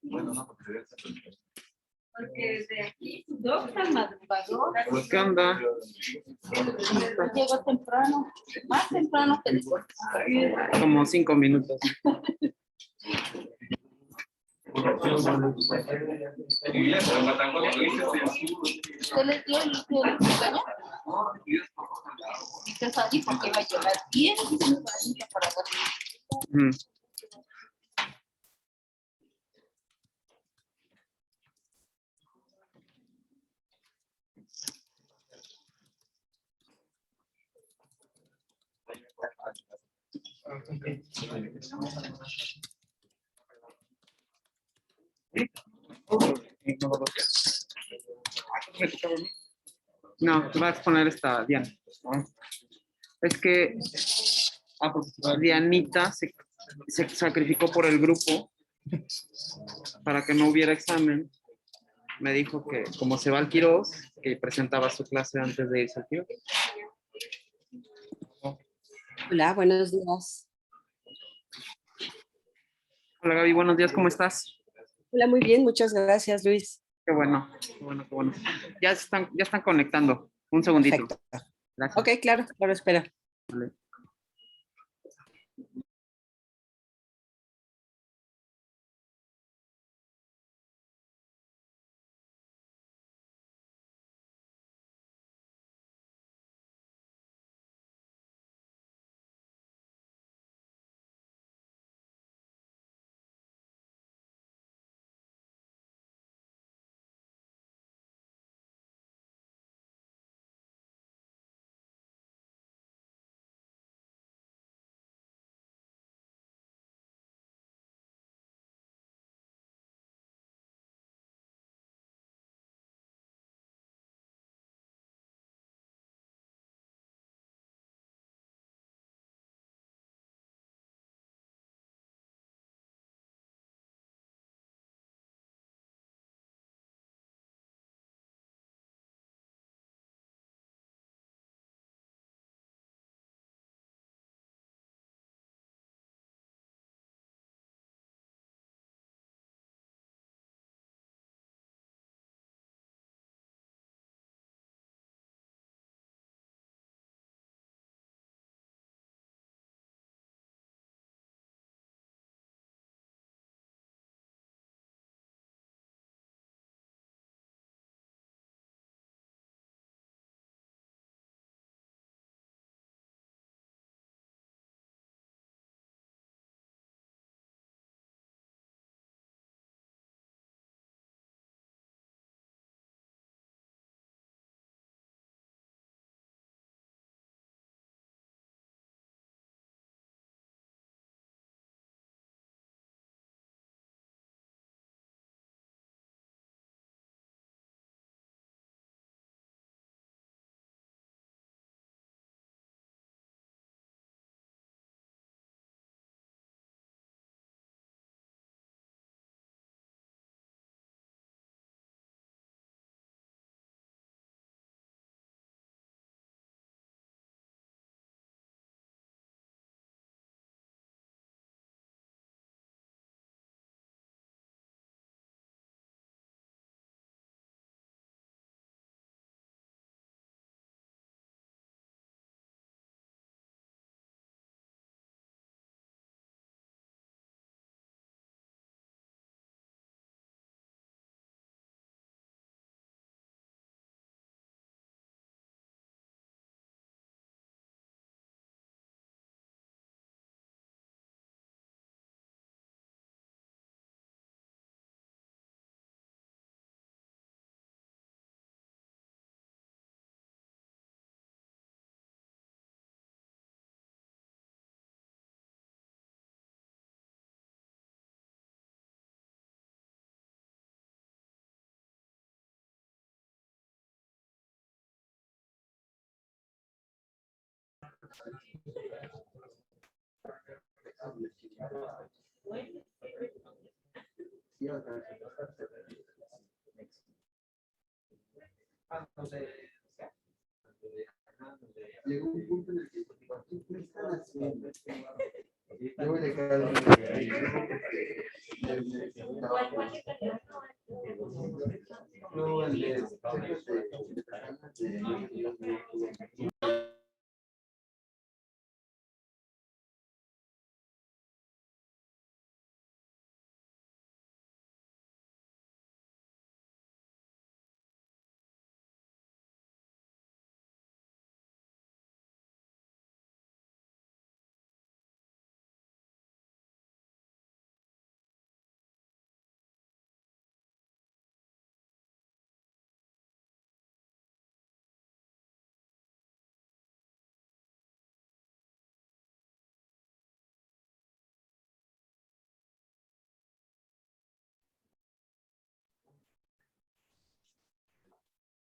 Bueno, no, porque desde aquí, doctor madrugador. ¿Qué onda? Llego temprano, más temprano que después. Como 5 minutos. ¿Usted les dio el líquido de caña? Usted sabe por qué va a llevar 10 para dormir. No, te vas a exponer esta Diana. Es que Dianita se sacrificó por el grupo para que no hubiera examen. Me dijo que como se va al Quirós, que presentaba su clase antes de irse al Quirós. Hola, buenos días. Hola Gaby, buenos días, ¿cómo estás? Hola, muy bien, muchas gracias, Luis. Qué bueno, qué bueno, qué bueno. Ya están conectando. Un segundito. Perfecto. Gracias. Ok, claro, espera. Vale.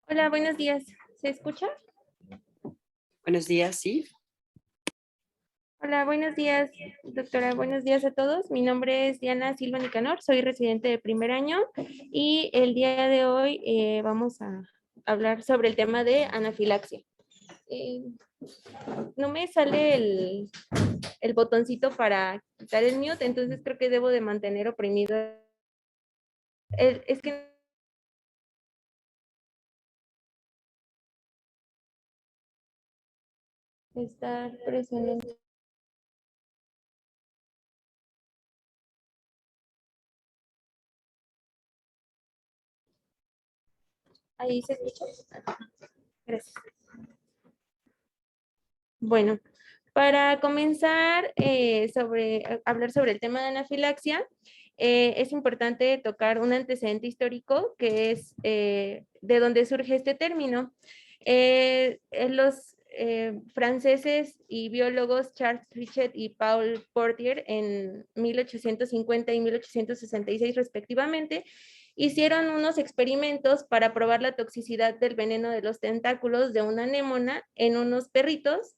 Hola, buenos días. ¿Se escucha? Buenos días, sí. Hola, buenos días, doctora. Buenos días a todos. Mi nombre es Diana Silva Nicanor, soy residente de primer año y el día de hoy vamos a hablar sobre el tema de anafilaxia. No me sale el botoncito para quitar el mute, entonces creo que debo de mantener oprimido. Es que estar presionando. Ahí se escucha. Gracias. Bueno, para comenzar hablar sobre el tema de anafilaxia, es importante tocar un antecedente histórico que es de donde surge este término. Los franceses y biólogos Charles Richet y Paul Portier en 1850 y 1866 respectivamente, hicieron unos experimentos para probar la toxicidad del veneno de los tentáculos de una anémona en unos perritos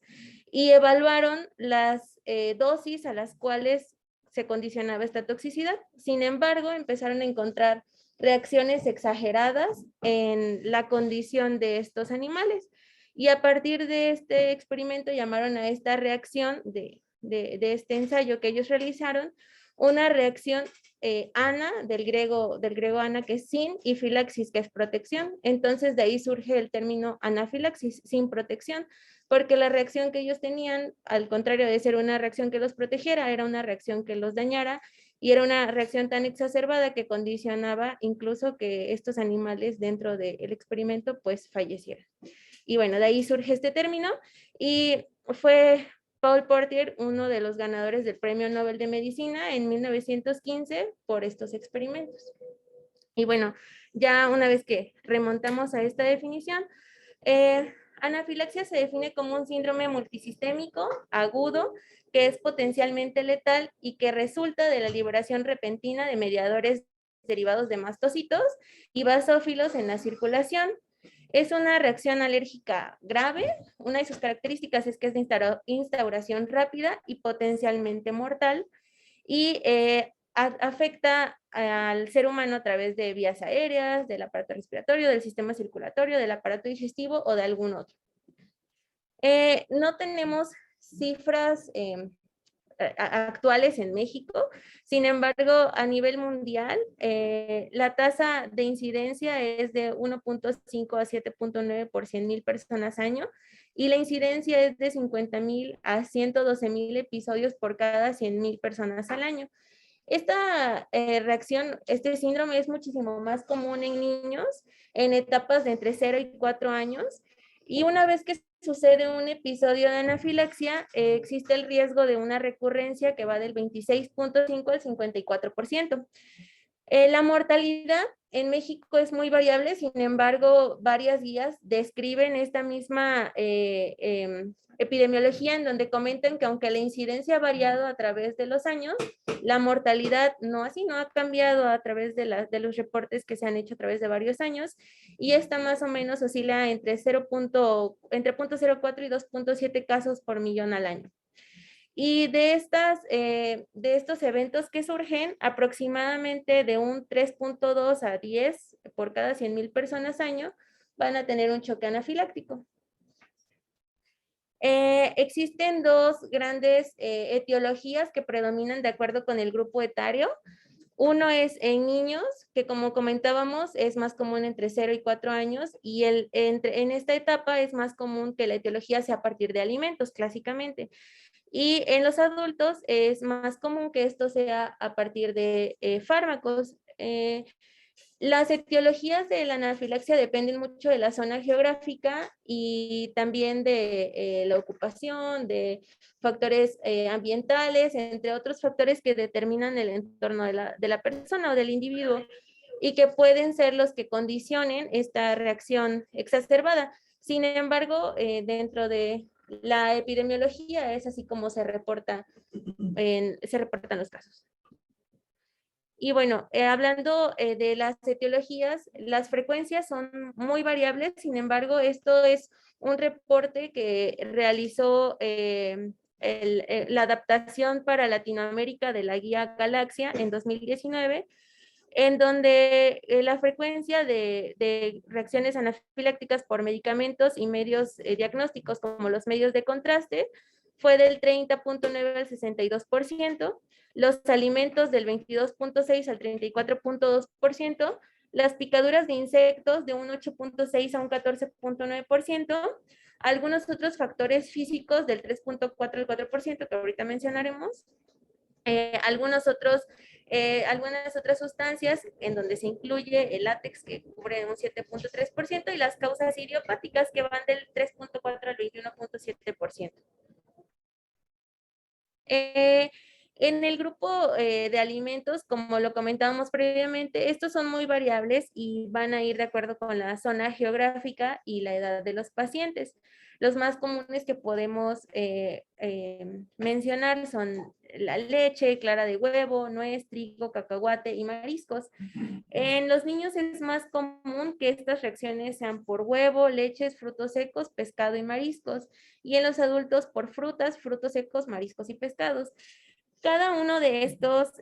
y evaluaron las dosis a las cuales se condicionaba esta toxicidad. Sin embargo, empezaron a encontrar reacciones exageradas en la condición de estos animales. Y a partir de este experimento llamaron a esta reacción de este ensayo que ellos realizaron una reacción ana, del griego ana, que es sin, y filaxis, que es protección. Entonces de ahí surge el término anafilaxis, sin protección, porque la reacción que ellos tenían, al contrario de ser una reacción que los protegiera, era una reacción que los dañara, y era una reacción tan exacerbada que condicionaba incluso que estos animales dentro del experimento pues fallecieran. Y bueno, de ahí surge este término, y fue Paul Portier uno de los ganadores del Premio Nobel de Medicina en 1915 por estos experimentos. Y bueno, ya una vez que remontamos a esta definición, anafilaxia se define como un síndrome multisistémico agudo que es potencialmente letal y que resulta de la liberación repentina de mediadores derivados de mastocitos y basófilos en la circulación. Es una reacción alérgica grave. Una de sus características es que es de instauración rápida y potencialmente mortal, y afecta al ser humano a través de vías aéreas, del aparato respiratorio, del sistema circulatorio, del aparato digestivo o de algún otro. No tenemos cifras actuales en México. Sin embargo, a nivel mundial, la tasa de incidencia es de 1.5 a 7.9 por 100,000 personas año, y la incidencia es de 50,000 a 112,000 episodios por cada 100,000 personas al año. Esta reacción, este síndrome es muchísimo más común en niños en etapas de entre 0 y 4 años, y una vez que sucede un episodio de anafilaxia, existe el riesgo de una recurrencia que va del 26.5 al 54%. La mortalidad en México es muy variable, sin embargo, varias guías describen esta misma epidemiología, en donde comentan que aunque la incidencia ha variado a través de los años, la mortalidad no ha cambiado a través de los reportes que se han hecho a través de varios años, y esta más o menos oscila entre 0.04 y 2.7 casos por millón al año. Y de estos eventos que surgen, aproximadamente de un 3.2 a 10 por cada 100,000 personas año van a tener un choque anafiláctico. Existen dos grandes etiologías que predominan de acuerdo con el grupo etario. Uno es en niños, que como comentábamos es más común entre 0 y 4 años, y en esta etapa es más común que la etiología sea a partir de alimentos, clásicamente. Y en los adultos es más común que esto sea a partir de fármacos. Las etiologías de la anafilaxia dependen mucho de la zona geográfica y también de la ocupación, de factores ambientales, entre otros factores que determinan el entorno de la persona o del individuo y que pueden ser los que condicionen esta reacción exacerbada. Sin embargo, dentro de la epidemiología es así como se reportan los casos. Y bueno, hablando de las etiologías, las frecuencias son muy variables, sin embargo, esto es un reporte que realizó la adaptación para Latinoamérica de la guía Galaxia en 2019, en donde la frecuencia de reacciones anafilácticas por medicamentos y medios diagnósticos como los medios de contraste fue del 30.9 al 62%, los alimentos del 22.6 al 34.2%, las picaduras de insectos de un 8.6 a un 14.9%, algunos otros factores físicos del 3.4 al 4% que ahorita mencionaremos, algunas otras sustancias en donde se incluye el látex que cubre un 7.3% y las causas idiopáticas que van del 3.4 al 21.7%. En el grupo de alimentos, como lo comentábamos previamente, estos son muy variables y van a ir de acuerdo con la zona geográfica y la edad de los pacientes. Los más comunes que podemos mencionar son la leche, clara de huevo, nuez, trigo, cacahuate y mariscos. En los niños es más común que estas reacciones sean por huevo, leches, frutos secos, pescado y mariscos. Y en los adultos por frutas, frutos secos, mariscos y pescados. Cada uno de estas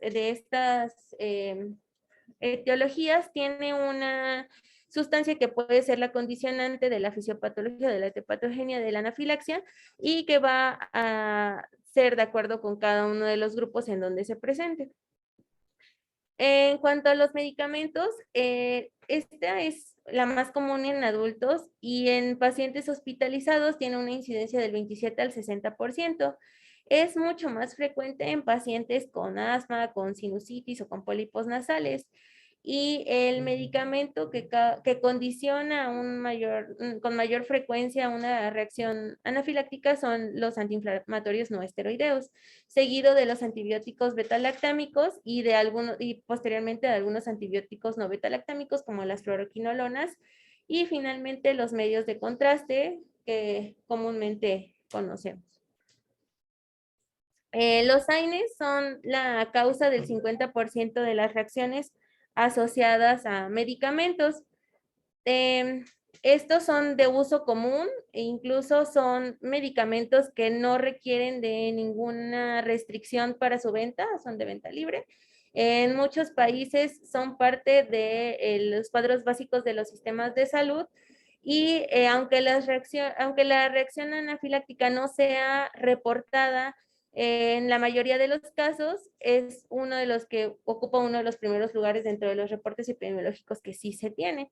etiologías tiene una sustancia que puede ser la condicionante de la fisiopatología, de la etiopatogenia, de la anafilaxia y que va a ser de acuerdo con cada uno de los grupos en donde se presente. En cuanto a los medicamentos, esta es la más común en adultos y en pacientes hospitalizados tiene una incidencia del 27 al 60%. Es mucho más frecuente en pacientes con asma, con sinusitis o con pólipos nasales. Y el medicamento que condiciona con mayor frecuencia una reacción anafiláctica son los antiinflamatorios no esteroideos, seguido de los antibióticos beta-lactámicos y posteriormente de algunos antibióticos no beta-lactámicos como las fluoroquinolonas y finalmente los medios de contraste que comúnmente conocemos. Los AINES son la causa del 50% de las reacciones asociadas a medicamentos. Estos son de uso común e incluso son medicamentos que no requieren de ninguna restricción para su venta, son de venta libre. En muchos países son parte de los cuadros básicos de los sistemas de salud y aunque la reacción anafiláctica no sea reportada, en la mayoría de los casos es uno de los que ocupa uno de los primeros lugares dentro de los reportes epidemiológicos que sí se tiene.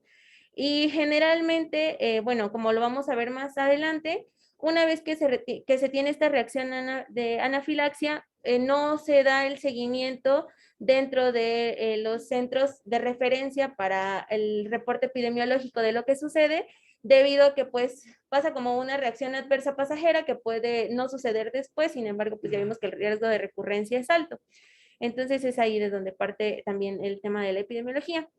Y generalmente, bueno, como lo vamos a ver más adelante, una vez que se tiene esta reacción de anafilaxia, no se da el seguimiento dentro de los centros de referencia para el reporte epidemiológico de lo que sucede, debido a que pues pasa como una reacción adversa pasajera que puede no suceder después, sin embargo, pues ya vimos que el riesgo de recurrencia es alto. Entonces es ahí de donde parte también el tema de la epidemiología.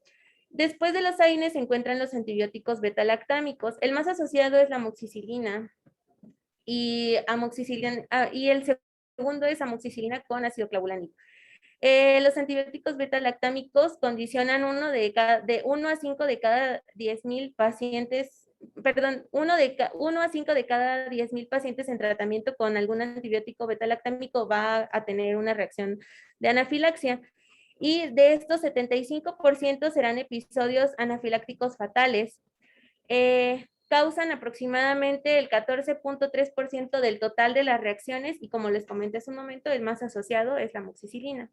Después de los AINES se encuentran los antibióticos beta-lactámicos. El más asociado es la amoxicilina y el segundo es amoxicilina con ácido clavulánico. Los antibióticos beta-lactámicos condicionan de 1 a 5 de cada 10,000 pacientes, perdón, 1 a 5 de cada 10,000 pacientes en tratamiento con algún antibiótico beta-lactámico va a tener una reacción de anafilaxia. Y de estos 75% serán episodios anafilácticos fatales. causan aproximadamente el 14.3% del total de las reacciones y como les comenté hace un momento, el más asociado es la amoxicilina.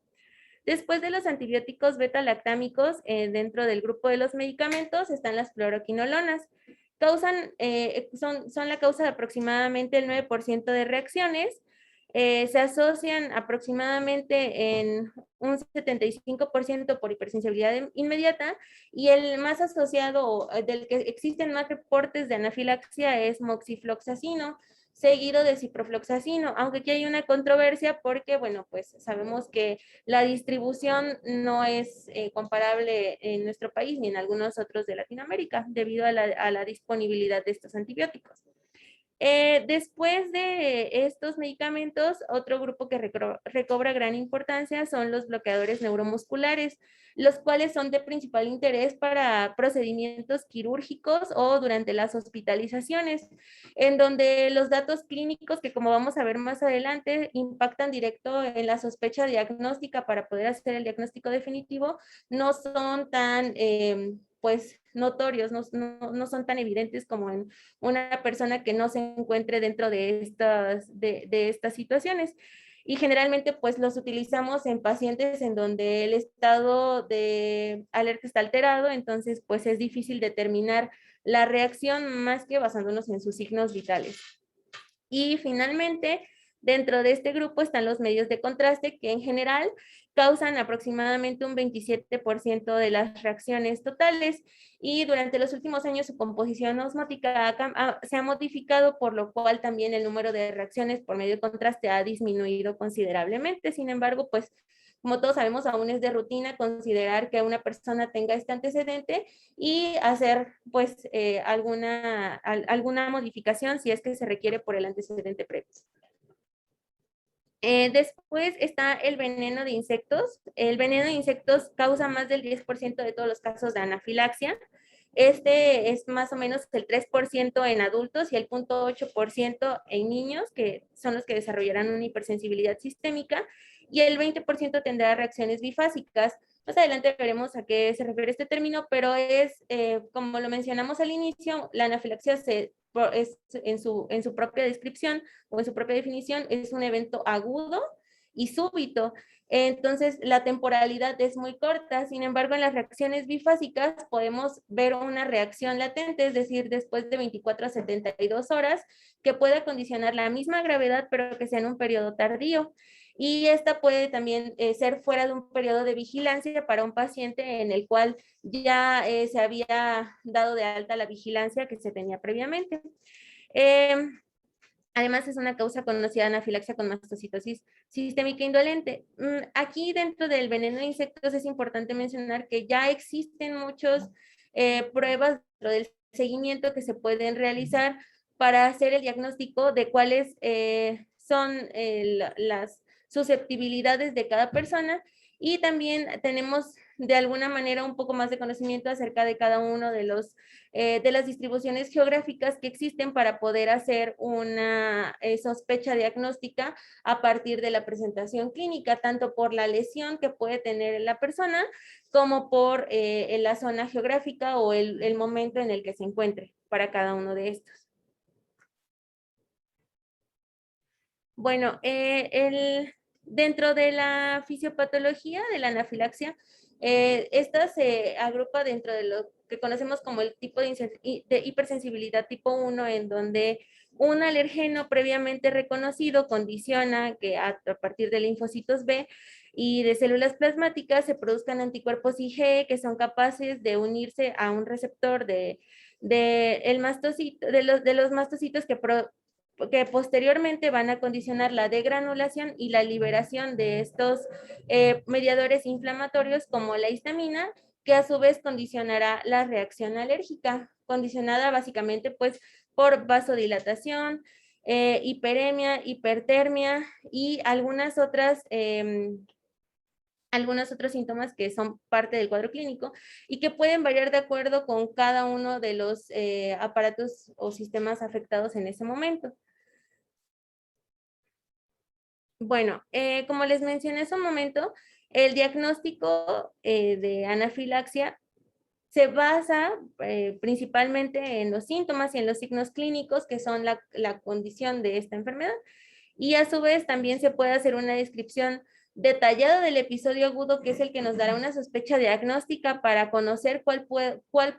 Después de los antibióticos beta-lactámicos, dentro del grupo de los medicamentos están las fluoroquinolonas. Son la causa de aproximadamente el 9% de reacciones. Se asocian aproximadamente en un 75% por hipersensibilidad inmediata y el más asociado, del que existen más reportes de anafilaxia es moxifloxacino, seguido de ciprofloxacino, aunque aquí hay una controversia porque, bueno, pues sabemos que la distribución no es comparable en nuestro país ni en algunos otros de Latinoamérica debido a la disponibilidad de estos antibióticos. Después de estos medicamentos, otro grupo que recobra gran importancia son los bloqueadores neuromusculares, los cuales son de principal interés para procedimientos quirúrgicos o durante las hospitalizaciones, en donde los datos clínicos, que como vamos a ver más adelante, impactan directo en la sospecha diagnóstica para poder hacer el diagnóstico definitivo, no son tan pues notorios, no son tan evidentes como en una persona que no se encuentre dentro de estas situaciones. Y generalmente pues los utilizamos en pacientes en donde el estado de alerta está alterado, entonces pues es difícil determinar la reacción más que basándonos en sus signos vitales. Y finalmente, dentro de este grupo están los medios de contraste que en general causan aproximadamente un 27% de las reacciones totales y durante los últimos años su composición osmótica se ha modificado, por lo cual también el número de reacciones por medio de contraste ha disminuido considerablemente. Sin embargo, pues como todos sabemos, aún es de rutina considerar que una persona tenga este antecedente y hacer pues alguna modificación si es que se requiere por el antecedente previo. Después está el veneno de insectos. El veneno de insectos causa más del 10% de todos los casos de anafilaxia. Este es más o menos el 3% en adultos y el 0.8% en niños, que son los que desarrollarán una hipersensibilidad sistémica, y el 20% tendrá reacciones bifásicas. Más adelante veremos a qué se refiere este término, pero es, como lo mencionamos al inicio, la anafilaxia es en su propia descripción o en su propia definición, es un evento agudo y súbito. Entonces, la temporalidad es muy corta. Sin embargo, en las reacciones bifásicas podemos ver una reacción latente, es decir, después de 24 a 72 horas, que puede condicionar la misma gravedad, pero que sea en un periodo tardío. Y esta puede también ser fuera de un periodo de vigilancia para un paciente en el cual ya se había dado de alta la vigilancia que se tenía previamente. Además, es una causa conocida de anafilaxia con mastocitosis sistémica indolente. Aquí dentro del veneno de insectos es importante mencionar que ya existen muchas pruebas dentro del seguimiento que se pueden realizar para hacer el diagnóstico de cuáles son las susceptibilidades de cada persona, y también tenemos de alguna manera un poco más de conocimiento acerca de cada uno de las distribuciones geográficas que existen para poder hacer una sospecha diagnóstica a partir de la presentación clínica, tanto por la lesión que puede tener la persona como por la zona geográfica o el momento en el que se encuentre para cada uno de estos. Bueno, dentro de la fisiopatología de la anafilaxia, esta se agrupa dentro de lo que conocemos como el tipo de hipersensibilidad tipo 1, en donde un alergeno previamente reconocido condiciona que a partir de linfocitos B y de células plasmáticas se produzcan anticuerpos IgE que son capaces de unirse a un receptor de los mastocitos que posteriormente van a condicionar la degranulación y la liberación de estos mediadores inflamatorios como la histamina, que a su vez condicionará la reacción alérgica, condicionada básicamente pues por vasodilatación, hiperemia, hipertermia y algunos otros síntomas que son parte del cuadro clínico y que pueden variar de acuerdo con cada uno de los aparatos o sistemas afectados en ese momento. Bueno, como les mencioné hace un momento, el diagnóstico de anafilaxia se basa principalmente en los síntomas y en los signos clínicos, que son la condición de esta enfermedad. Y a su vez también se puede hacer una descripción detallada del episodio agudo, que es el que nos dará una sospecha diagnóstica para conocer cuál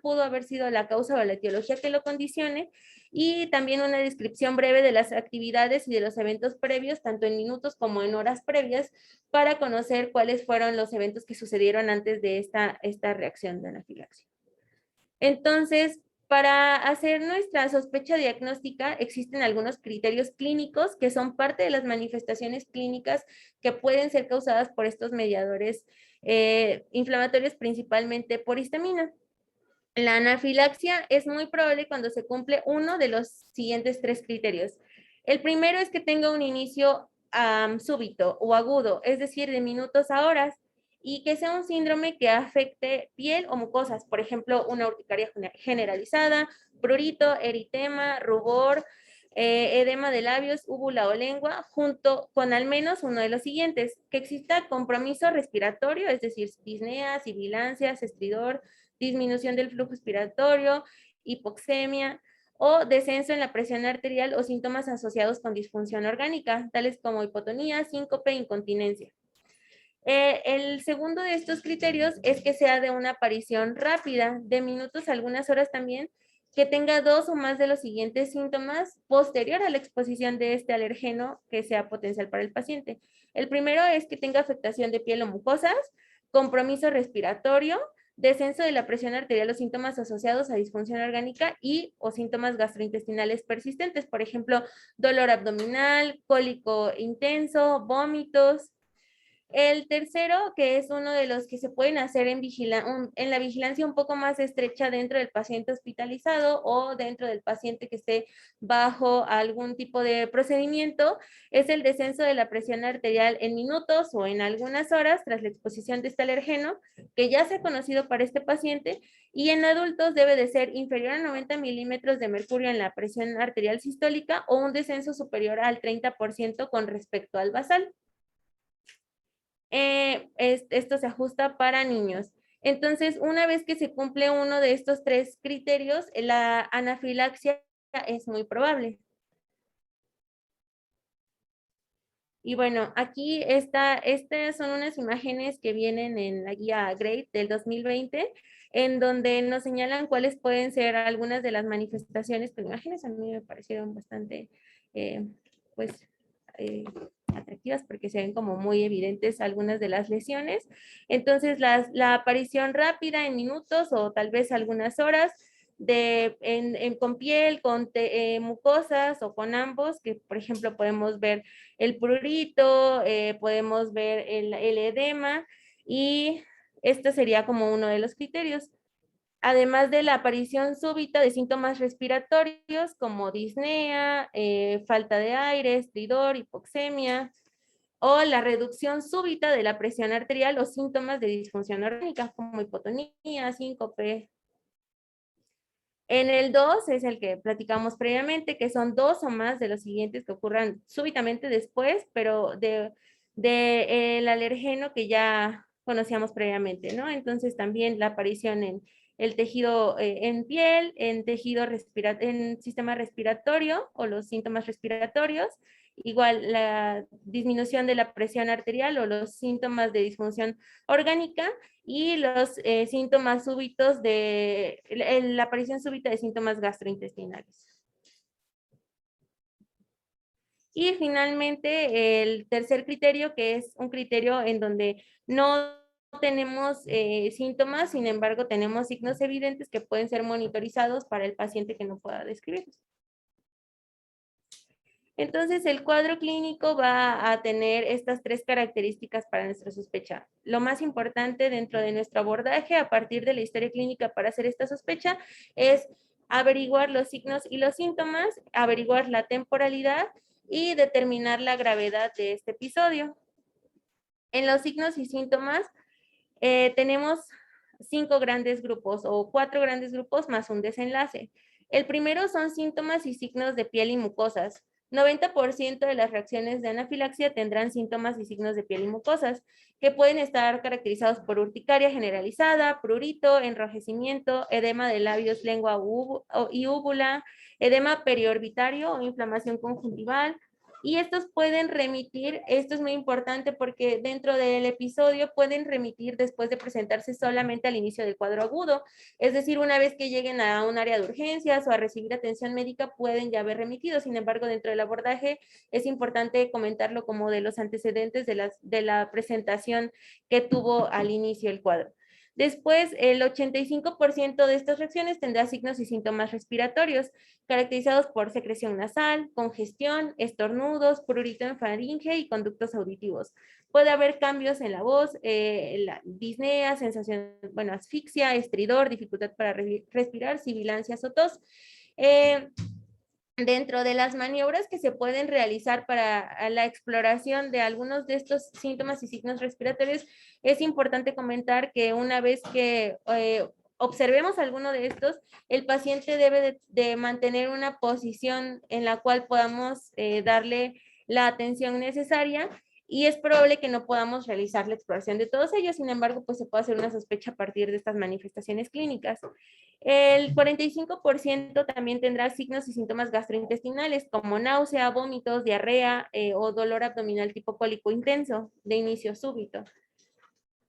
pudo haber sido la causa o la etiología que lo condicione, y también una descripción breve de las actividades y de los eventos previos, tanto en minutos como en horas previas, para conocer cuáles fueron los eventos que sucedieron antes de esta reacción de anafilaxia. Entonces, para hacer nuestra sospecha diagnóstica, existen algunos criterios clínicos que son parte de las manifestaciones clínicas que pueden ser causadas por estos mediadores inflamatorios, principalmente por histamina. La anafilaxia es muy probable cuando se cumple uno de los siguientes 3 criterios. El primero es que tenga un inicio súbito o agudo, es decir, de minutos a horas, y que sea un síndrome que afecte piel o mucosas, por ejemplo, una urticaria generalizada, prurito, eritema, rubor, edema de labios, úvula o lengua, junto con al menos uno de los siguientes: que exista compromiso respiratorio, es decir, disnea, sibilancias, estridor, disminución del flujo respiratorio, hipoxemia, o descenso en la presión arterial o síntomas asociados con disfunción orgánica, tales como hipotonía, síncope, incontinencia. El segundo de estos criterios es que sea de una aparición rápida, de minutos a algunas horas también, que tenga 2 o más de los siguientes síntomas posterior a la exposición de este alergeno que sea potencial para el paciente. El primero es que tenga afectación de piel o mucosas, compromiso respiratorio, descenso de la presión arterial o síntomas asociados a disfunción orgánica y o síntomas gastrointestinales persistentes, por ejemplo, dolor abdominal, cólico intenso, vómitos. El tercero, que es uno de los que se pueden hacer en la vigilancia un poco más estrecha dentro del paciente hospitalizado o dentro del paciente que esté bajo algún tipo de procedimiento, es el descenso de la presión arterial en minutos o en algunas horas tras la exposición de este alergeno, que ya se ha conocido para este paciente, y en adultos debe de ser inferior a 90 milímetros de mercurio en la presión arterial sistólica o un descenso superior al 30% con respecto al basal. Esto se ajusta para niños. Entonces, una vez que se cumple uno de estos 3 criterios, la anafilaxia es muy probable. Y bueno, aquí estas son unas imágenes que vienen en la guía GRADE del 2020, en donde nos señalan cuáles pueden ser algunas de las manifestaciones. Con imágenes a mí me parecieron bastante, atractivas, porque se ven como muy evidentes algunas de las lesiones. Entonces, la aparición rápida en minutos o tal vez algunas horas con piel, con mucosas o con ambos, que por ejemplo podemos ver el prurito, podemos ver el edema, y esto sería como uno de los criterios. Además de la aparición súbita de síntomas respiratorios como disnea, falta de aire, estridor, hipoxemia, o la reducción súbita de la presión arterial o síntomas de disfunción orgánica como hipotonía, síncope. En el 2 es el que platicamos previamente, que son 2 o más de los siguientes que ocurran súbitamente después, pero el alergeno que ya conocíamos previamente, ¿no? Entonces también la aparición en el tejido, en piel, en sistema respiratorio o los síntomas respiratorios, igual la disminución de la presión arterial o los síntomas de disfunción orgánica, y los síntomas súbitos la aparición súbita de síntomas gastrointestinales. Y finalmente el tercer criterio, que es un criterio en donde no tenemos síntomas, sin embargo tenemos signos evidentes que pueden ser monitorizados para el paciente que no pueda describirlos. Entonces, el cuadro clínico va a tener estas 3 características para nuestra sospecha. Lo más importante dentro de nuestro abordaje a partir de la historia clínica para hacer esta sospecha es averiguar los signos y los síntomas, averiguar la temporalidad y determinar la gravedad de este episodio. En los signos y síntomas tenemos 5 grandes grupos o 4 grandes grupos más un desenlace. El primero son síntomas y signos de piel y mucosas. 90% de las reacciones de anafilaxia tendrán síntomas y signos de piel y mucosas, que pueden estar caracterizados por urticaria generalizada, prurito, enrojecimiento, edema de labios, lengua y úvula, edema periorbitario o inflamación conjuntival. Y estos pueden remitir, esto es muy importante porque dentro del episodio pueden remitir después de presentarse solamente al inicio del cuadro agudo. Es decir, una vez que lleguen a un área de urgencias o a recibir atención médica, pueden ya haber remitido. Sin embargo, dentro del abordaje es importante comentarlo como de los antecedentes de la presentación que tuvo al inicio el cuadro. Después, el 85% de estas reacciones tendrá signos y síntomas respiratorios, caracterizados por secreción nasal, congestión, estornudos, prurito en faringe y conductos auditivos. Puede haber cambios en la voz, la disnea, sensación, bueno, asfixia, estridor, dificultad para respirar, sibilancias o tos. Dentro de las maniobras que se pueden realizar para la exploración de algunos de estos síntomas y signos respiratorios, es importante comentar que una vez que observemos alguno de estos, el paciente debe de mantener una posición en la cual podamos darle la atención necesaria, y es probable que no podamos realizar la exploración de todos ellos. Sin embargo, pues se puede hacer una sospecha a partir de estas manifestaciones clínicas. El 45% también tendrá signos y síntomas gastrointestinales como náusea, vómitos, diarrea o dolor abdominal tipo cólico intenso de inicio súbito.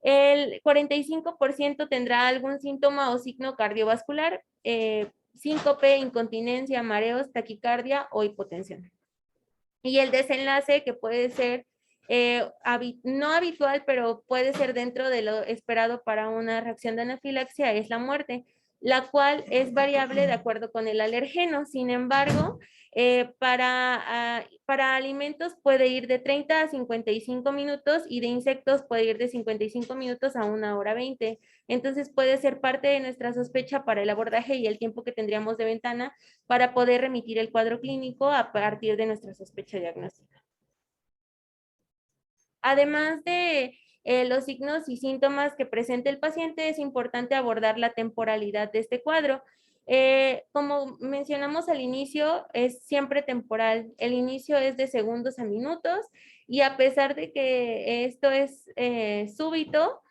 El 45% tendrá algún síntoma o signo cardiovascular, síncope, incontinencia, mareos, taquicardia o hipotensión. Y el desenlace, que puede ser no habitual, pero puede ser dentro de lo esperado para una reacción de anafilaxia, es la muerte, la cual es variable de acuerdo con el alergeno. Sin embargo, para alimentos puede ir de 30 a 55 minutos y de insectos puede ir de 55 minutos a 1 hora 20. Entonces puede ser parte de nuestra sospecha para el abordaje y el tiempo que tendríamos de ventana para poder remitir el cuadro clínico a partir de nuestra sospecha diagnóstica. Además de los signos y síntomas que presenta el paciente, es importante abordar la temporalidad de este cuadro. Como mencionamos al inicio, es siempre temporal. El inicio es de segundos a minutos, y a pesar de que esto es súbito,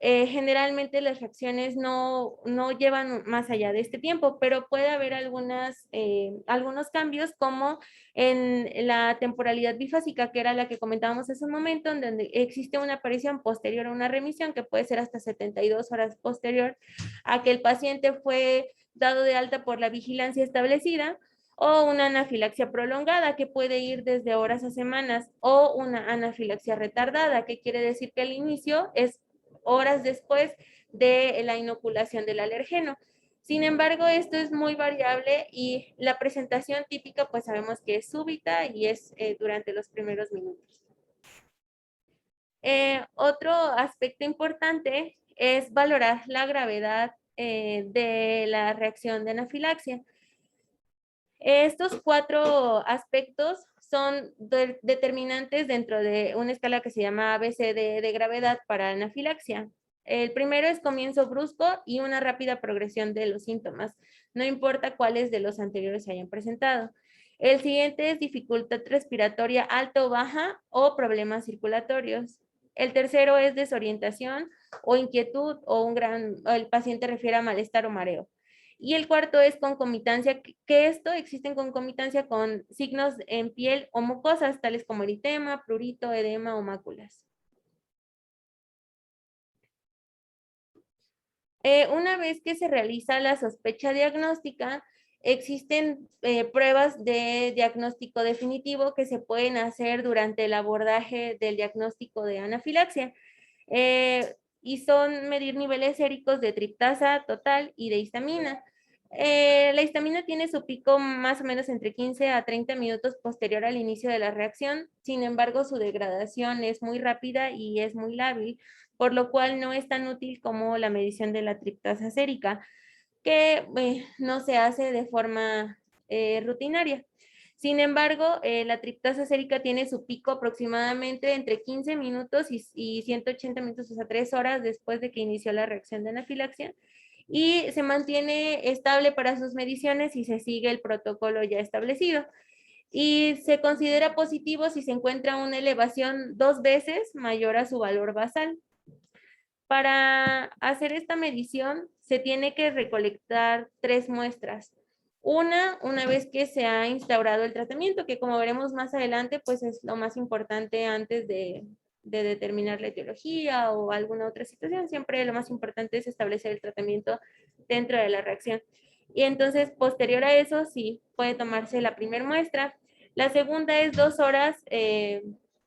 generalmente las reacciones no llevan más allá de este tiempo, pero puede haber algunos cambios, como en la temporalidad bifásica, que era la que comentábamos hace un momento, en donde existe una aparición posterior a una remisión que puede ser hasta 72 horas posterior a que el paciente fue dado de alta por la vigilancia establecida, o una anafilaxia prolongada, que puede ir desde horas a semanas, o una anafilaxia retardada, que quiere decir que el inicio es horas después de la inoculación del alergeno. Sin embargo, esto es muy variable, y la presentación típica pues sabemos que es súbita y es durante los primeros minutos. Otro aspecto importante es valorar la gravedad de la reacción de anafilaxia. Estos 4 aspectos son determinantes dentro de una escala que se llama ABCD de gravedad para anafilaxia. El primero es comienzo brusco y una rápida progresión de los síntomas, no importa cuáles de los anteriores se hayan presentado. El siguiente es dificultad respiratoria alta o baja o problemas circulatorios. El tercero es desorientación o inquietud, o el paciente refiere a malestar o mareo. Y el cuarto es concomitancia, que esto existe en concomitancia con signos en piel o mucosas, tales como eritema, prurito, edema o máculas. Una vez que se realiza la sospecha diagnóstica, existen pruebas de diagnóstico definitivo que se pueden hacer durante el abordaje del diagnóstico de anafilaxia. Y son medir niveles séricos de triptasa total y de histamina. La histamina tiene su pico más o menos entre 15 a 30 minutos posterior al inicio de la reacción. Sin embargo, su degradación es muy rápida y es muy lábil, por lo cual no es tan útil como la medición de la triptasa sérica, que no se hace de forma rutinaria. Sin embargo, la triptasa sérica tiene su pico aproximadamente entre 15 minutos y 180 minutos, o sea, 3 horas después de que inició la reacción de anafilaxia, y se mantiene estable para sus mediciones y se sigue el protocolo ya establecido. y se considera positivo si se encuentra una elevación 2 veces mayor a su valor basal. Para hacer esta medición se tiene que recolectar 3 muestras. Una vez que se ha instaurado el tratamiento, que como veremos más adelante, pues es lo más importante antes de determinar la etiología o alguna otra situación. Siempre lo más importante es establecer el tratamiento dentro de la reacción. Y entonces, posterior a eso, sí puede tomarse la primera muestra. La segunda es 2 horas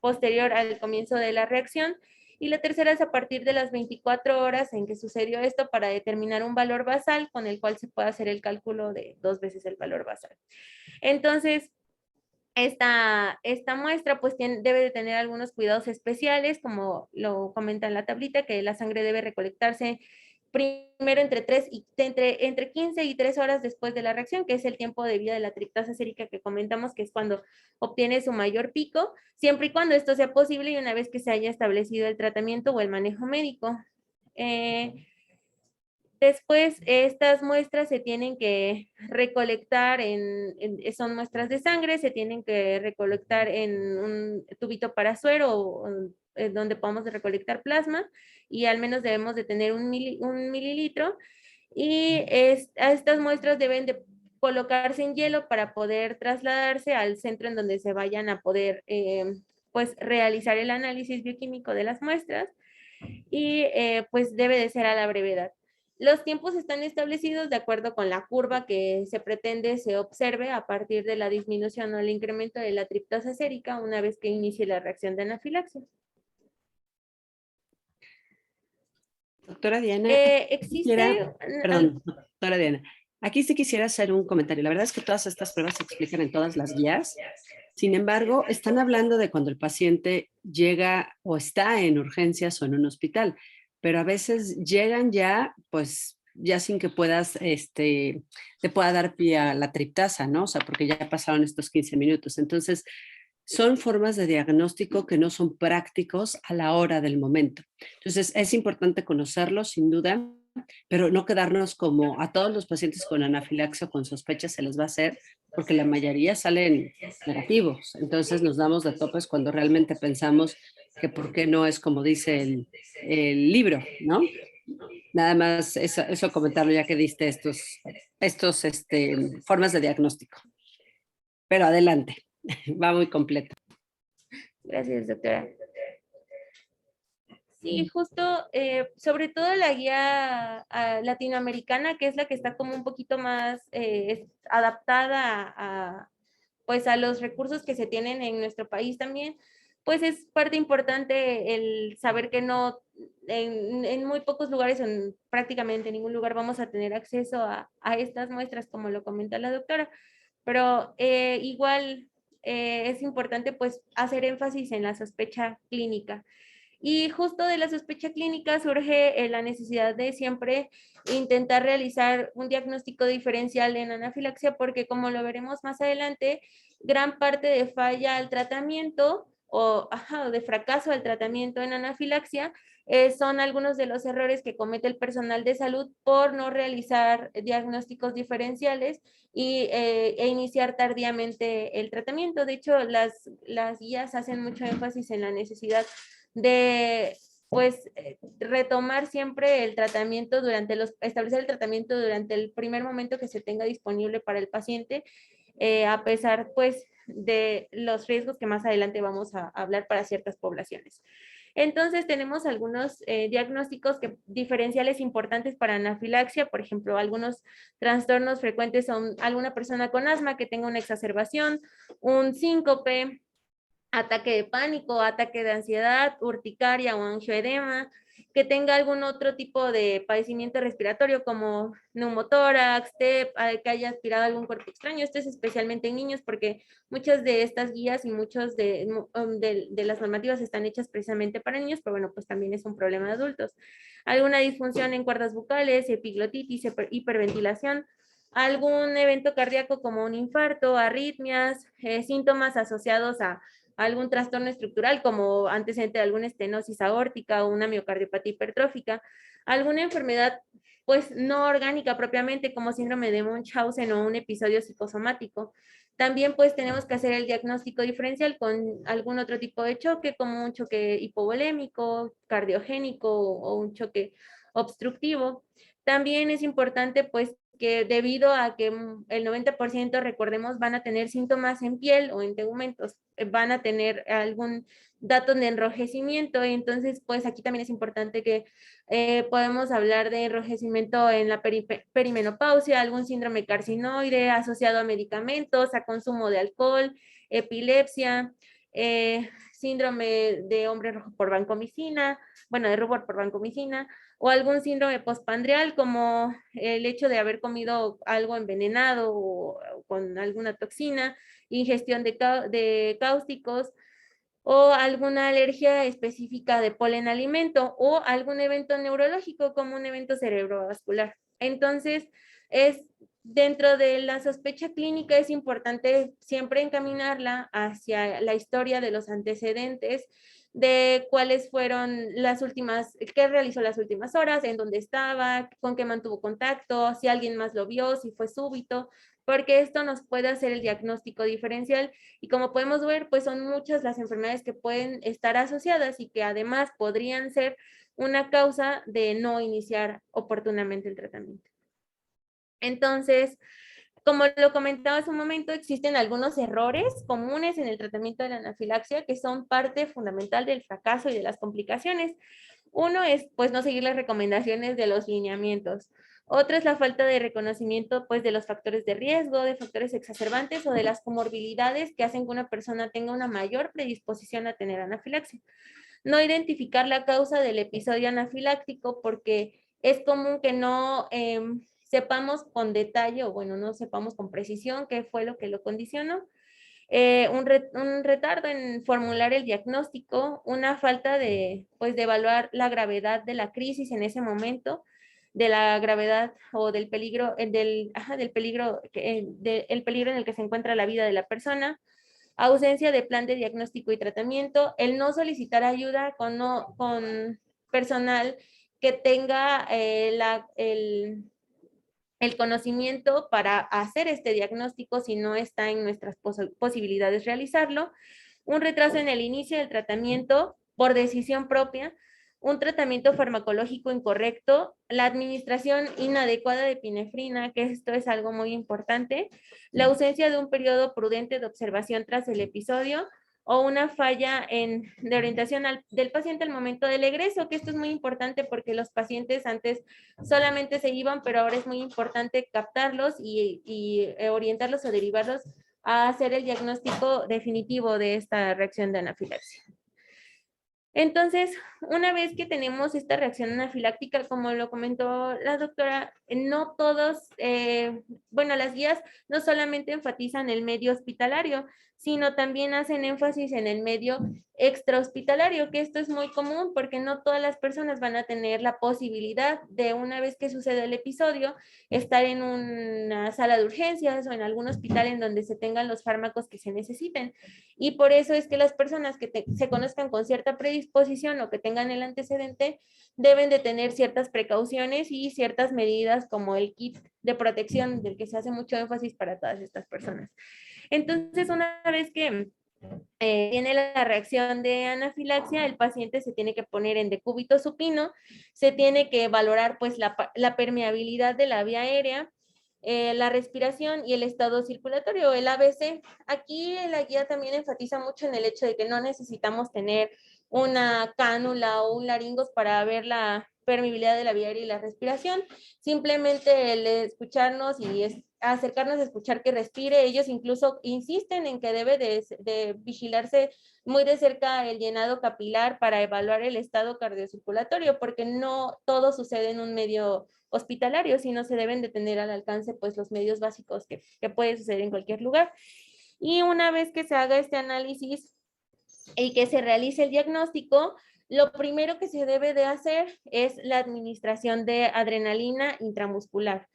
posterior al comienzo de la reacción. Y la tercera es a partir de las 24 horas en que sucedió esto para determinar un valor basal con el cual se puede hacer el cálculo de 2 veces el valor basal. Entonces, esta muestra pues debe de tener algunos cuidados especiales, como lo comenta en la tablita, que la sangre debe recolectarse primero entre 15 y 3 horas después de la reacción, que es el tiempo de vida de la triptasa sérica que comentamos, que es cuando obtiene su mayor pico, siempre y cuando esto sea posible y una vez que se haya establecido el tratamiento o el manejo médico. Después, estas muestras se tienen que recolectar son muestras de sangre, se tienen que recolectar en un tubito para suero donde podamos recolectar plasma y al menos debemos de tener un mililitro y estas muestras deben de colocarse en hielo para poder trasladarse al centro en donde se vayan a poder pues realizar el análisis bioquímico de las muestras y pues debe de ser a la brevedad. Los tiempos están establecidos de acuerdo con la curva que se pretende se observe a partir de la disminución o el incremento de la triptasa sérica una vez que inicie la reacción de anafilaxia. Doctora Diana, doctora Diana, aquí sí quisiera hacer un comentario. La verdad es que todas estas pruebas se explican en todas las guías. Sin embargo, están hablando de cuando el paciente llega o está en urgencias o en un hospital, pero a veces llegan ya, pues ya sin que puedas, te pueda dar pie a la triptasa, ¿no? O sea, porque ya pasaron estos 15 minutos. Entonces, son formas de diagnóstico que no son prácticos a la hora del momento. Entonces, es importante conocerlos, sin duda, pero no quedarnos como a todos los pacientes con anafilaxia o con sospecha se les va a hacer, porque la mayoría salen negativos. Entonces nos damos de topes cuando realmente pensamos que por qué no es como dice el libro, ¿no? Nada más eso comentarlo ya que diste estos formas de diagnóstico. Pero adelante, va muy completo. Gracias, doctora. Sí, justo, sobre todo la guía latinoamericana, que es la que está como un poquito más adaptada pues a los recursos que se tienen en nuestro país también, pues es parte importante el saber que no, en muy pocos lugares, en prácticamente ningún lugar vamos a tener acceso a estas muestras, como lo comenta la doctora, pero igual es importante pues hacer énfasis en la sospecha clínica. Y justo de la sospecha clínica surge la necesidad de siempre intentar realizar un diagnóstico diferencial en anafilaxia, porque como lo veremos más adelante, gran parte de falla al tratamiento o de fracaso al tratamiento en anafilaxia son algunos de los errores que comete el personal de salud por no realizar diagnósticos diferenciales e iniciar tardíamente el tratamiento. De hecho, las guías hacen mucho énfasis en la necesidad de pues retomar siempre el tratamiento establecer el tratamiento durante el primer momento que se tenga disponible para el paciente, a pesar pues de los riesgos que más adelante vamos a hablar para ciertas poblaciones. Entonces tenemos algunos diagnósticos diferenciales importantes para anafilaxia, por ejemplo, algunos trastornos frecuentes son alguna persona con asma que tenga una exacerbación, un síncope, ataque de pánico, ataque de ansiedad, urticaria o angioedema, que tenga algún otro tipo de padecimiento respiratorio como neumotórax, TEP, que haya aspirado algún cuerpo extraño. Esto es especialmente en niños porque muchas de estas guías y muchos de las normativas están hechas precisamente para niños, pero bueno, pues también es un problema de adultos. Alguna disfunción en cuerdas bucales, epiglotitis, hiperventilación, algún evento cardíaco como un infarto, arritmias, síntomas asociados a algún trastorno estructural como antecedente de alguna estenosis aórtica o una miocardiopatía hipertrófica, alguna enfermedad pues no orgánica propiamente como síndrome de Munchausen o un episodio psicosomático. También pues tenemos que hacer el diagnóstico diferencial con algún otro tipo de choque, como un choque hipovolémico, cardiogénico o un choque obstructivo. También es importante pues que debido a que el 90%, recordemos, van a tener síntomas en piel o en tegumentos, van a tener algún dato de enrojecimiento, y entonces pues aquí también es importante que podemos hablar de enrojecimiento en la perimenopausia, algún síndrome carcinoide asociado a medicamentos, a consumo de alcohol, epilepsia, síndrome de hombre rojo por vancomicina, bueno, de rubor por vancomicina, o algún síndrome postpandrial como el hecho de haber comido algo envenenado o con alguna toxina, ingestión de cáusticos, o alguna alergia específica de polen alimento, o algún evento neurológico como un evento cerebrovascular. Entonces, es dentro de la sospecha clínica es importante siempre encaminarla hacia la historia de los antecedentes, de cuáles fueron las últimas, qué realizó las últimas horas, en dónde estaba, con qué mantuvo contacto, si alguien más lo vio, si fue súbito, porque esto nos puede hacer el diagnóstico diferencial, y como podemos ver, pues son muchas las enfermedades que pueden estar asociadas y que además podrían ser una causa de no iniciar oportunamente el tratamiento. Entonces, como lo comentaba hace un momento, existen algunos errores comunes en el tratamiento de la anafilaxia que son parte fundamental del fracaso y de las complicaciones. Uno es, pues, no seguir las recomendaciones de los lineamientos. Otro es la falta de reconocimiento, pues, de los factores de riesgo, de factores exacerbantes o de las comorbilidades que hacen que una persona tenga una mayor predisposición a tener anafilaxia. No identificar la causa del episodio anafiláctico, porque es común que no sepamos con detalle, o bueno, no sepamos con precisión qué fue lo que lo condicionó. Un retardo en formular el diagnóstico, una falta de, pues, de evaluar la gravedad de la crisis en ese momento, de la gravedad o del peligro, del peligro, el peligro en el que se encuentra la vida de la persona, ausencia de plan de diagnóstico y tratamiento, el no solicitar ayuda con personal que tenga el conocimiento para hacer este diagnóstico si no está en nuestras posibilidades realizarlo, un retraso en el inicio del tratamiento por decisión propia, un tratamiento farmacológico incorrecto, la administración inadecuada de epinefrina, que esto es algo muy importante, la ausencia de un periodo prudente de observación tras el episodio, o una falla de orientación del paciente al momento del egreso, que esto es muy importante porque los pacientes antes solamente se iban, pero ahora es muy importante captarlos y orientarlos o derivarlos a hacer el diagnóstico definitivo de esta reacción de anafilaxia. Entonces, una vez que tenemos esta reacción anafiláctica, como lo comentó la doctora, no todos, bueno, las guías no solamente enfatizan el medio hospitalario, sino también hacen énfasis en el medio extrahospitalario, que esto es muy común porque no todas las personas van a tener la posibilidad de, una vez que sucede el episodio, estar en una sala de urgencias o en algún hospital en donde se tengan los fármacos que se necesiten. Y por eso es que las personas que se conozcan con cierta predisposición o que tengan el antecedente deben de tener ciertas precauciones y ciertas medidas, como el kit de protección del que se hace mucho énfasis para todas estas personas. Entonces, una vez que tiene la reacción de anafilaxia, el paciente se tiene que poner en decúbito supino, se tiene que valorar pues la permeabilidad de la vía aérea, la respiración y el estado circulatorio, el ABC. Aquí la guía también enfatiza mucho en el hecho de que no necesitamos tener una cánula o un laringos para ver la permeabilidad de la vía aérea y la respiración. Simplemente el escucharnos y acercarnos a escuchar que respire. Ellos incluso insisten en que debe de vigilarse muy de cerca el llenado capilar para evaluar el estado cardiocirculatorio, porque no todo sucede en un medio hospitalario, sino se deben de tener al alcance pues los medios básicos que puede suceder en cualquier lugar. Y una vez que se haga este análisis y que se realice el diagnóstico, lo primero que se debe de hacer es la administración de adrenalina intramuscular.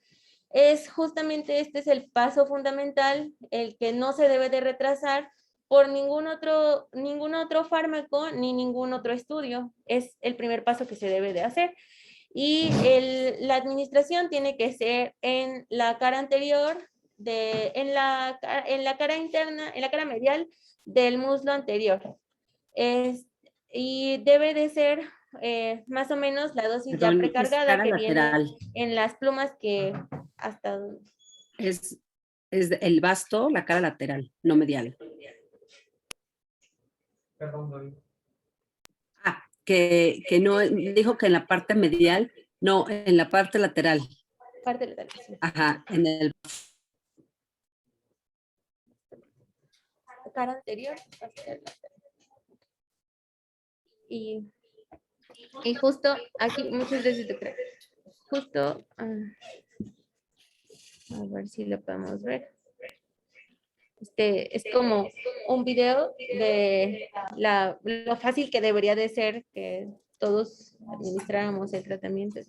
Es justamente este es el paso fundamental, el que no se debe de retrasar por ningún otro fármaco ni ningún otro estudio. Es el primer paso que se debe de hacer. Y la administración tiene que ser en la cara anterior, en la cara interna, en la cara medial del muslo anterior. Y debe de ser más o menos la dosis ya Perdón, es precargada cara que viene lateral. en las plumas que hasta Es el vasto, la cara lateral, no medial. Ah, que no, dijo que en la parte medial, no, en la parte lateral. parte lateral. Sí. Ajá, en el Cara anterior hacia el lateral. Y justo aquí, muchas veces te creo. Justo, a ver si lo podemos ver. Es como un video de lo fácil que debería de ser que todos administráramos el tratamiento.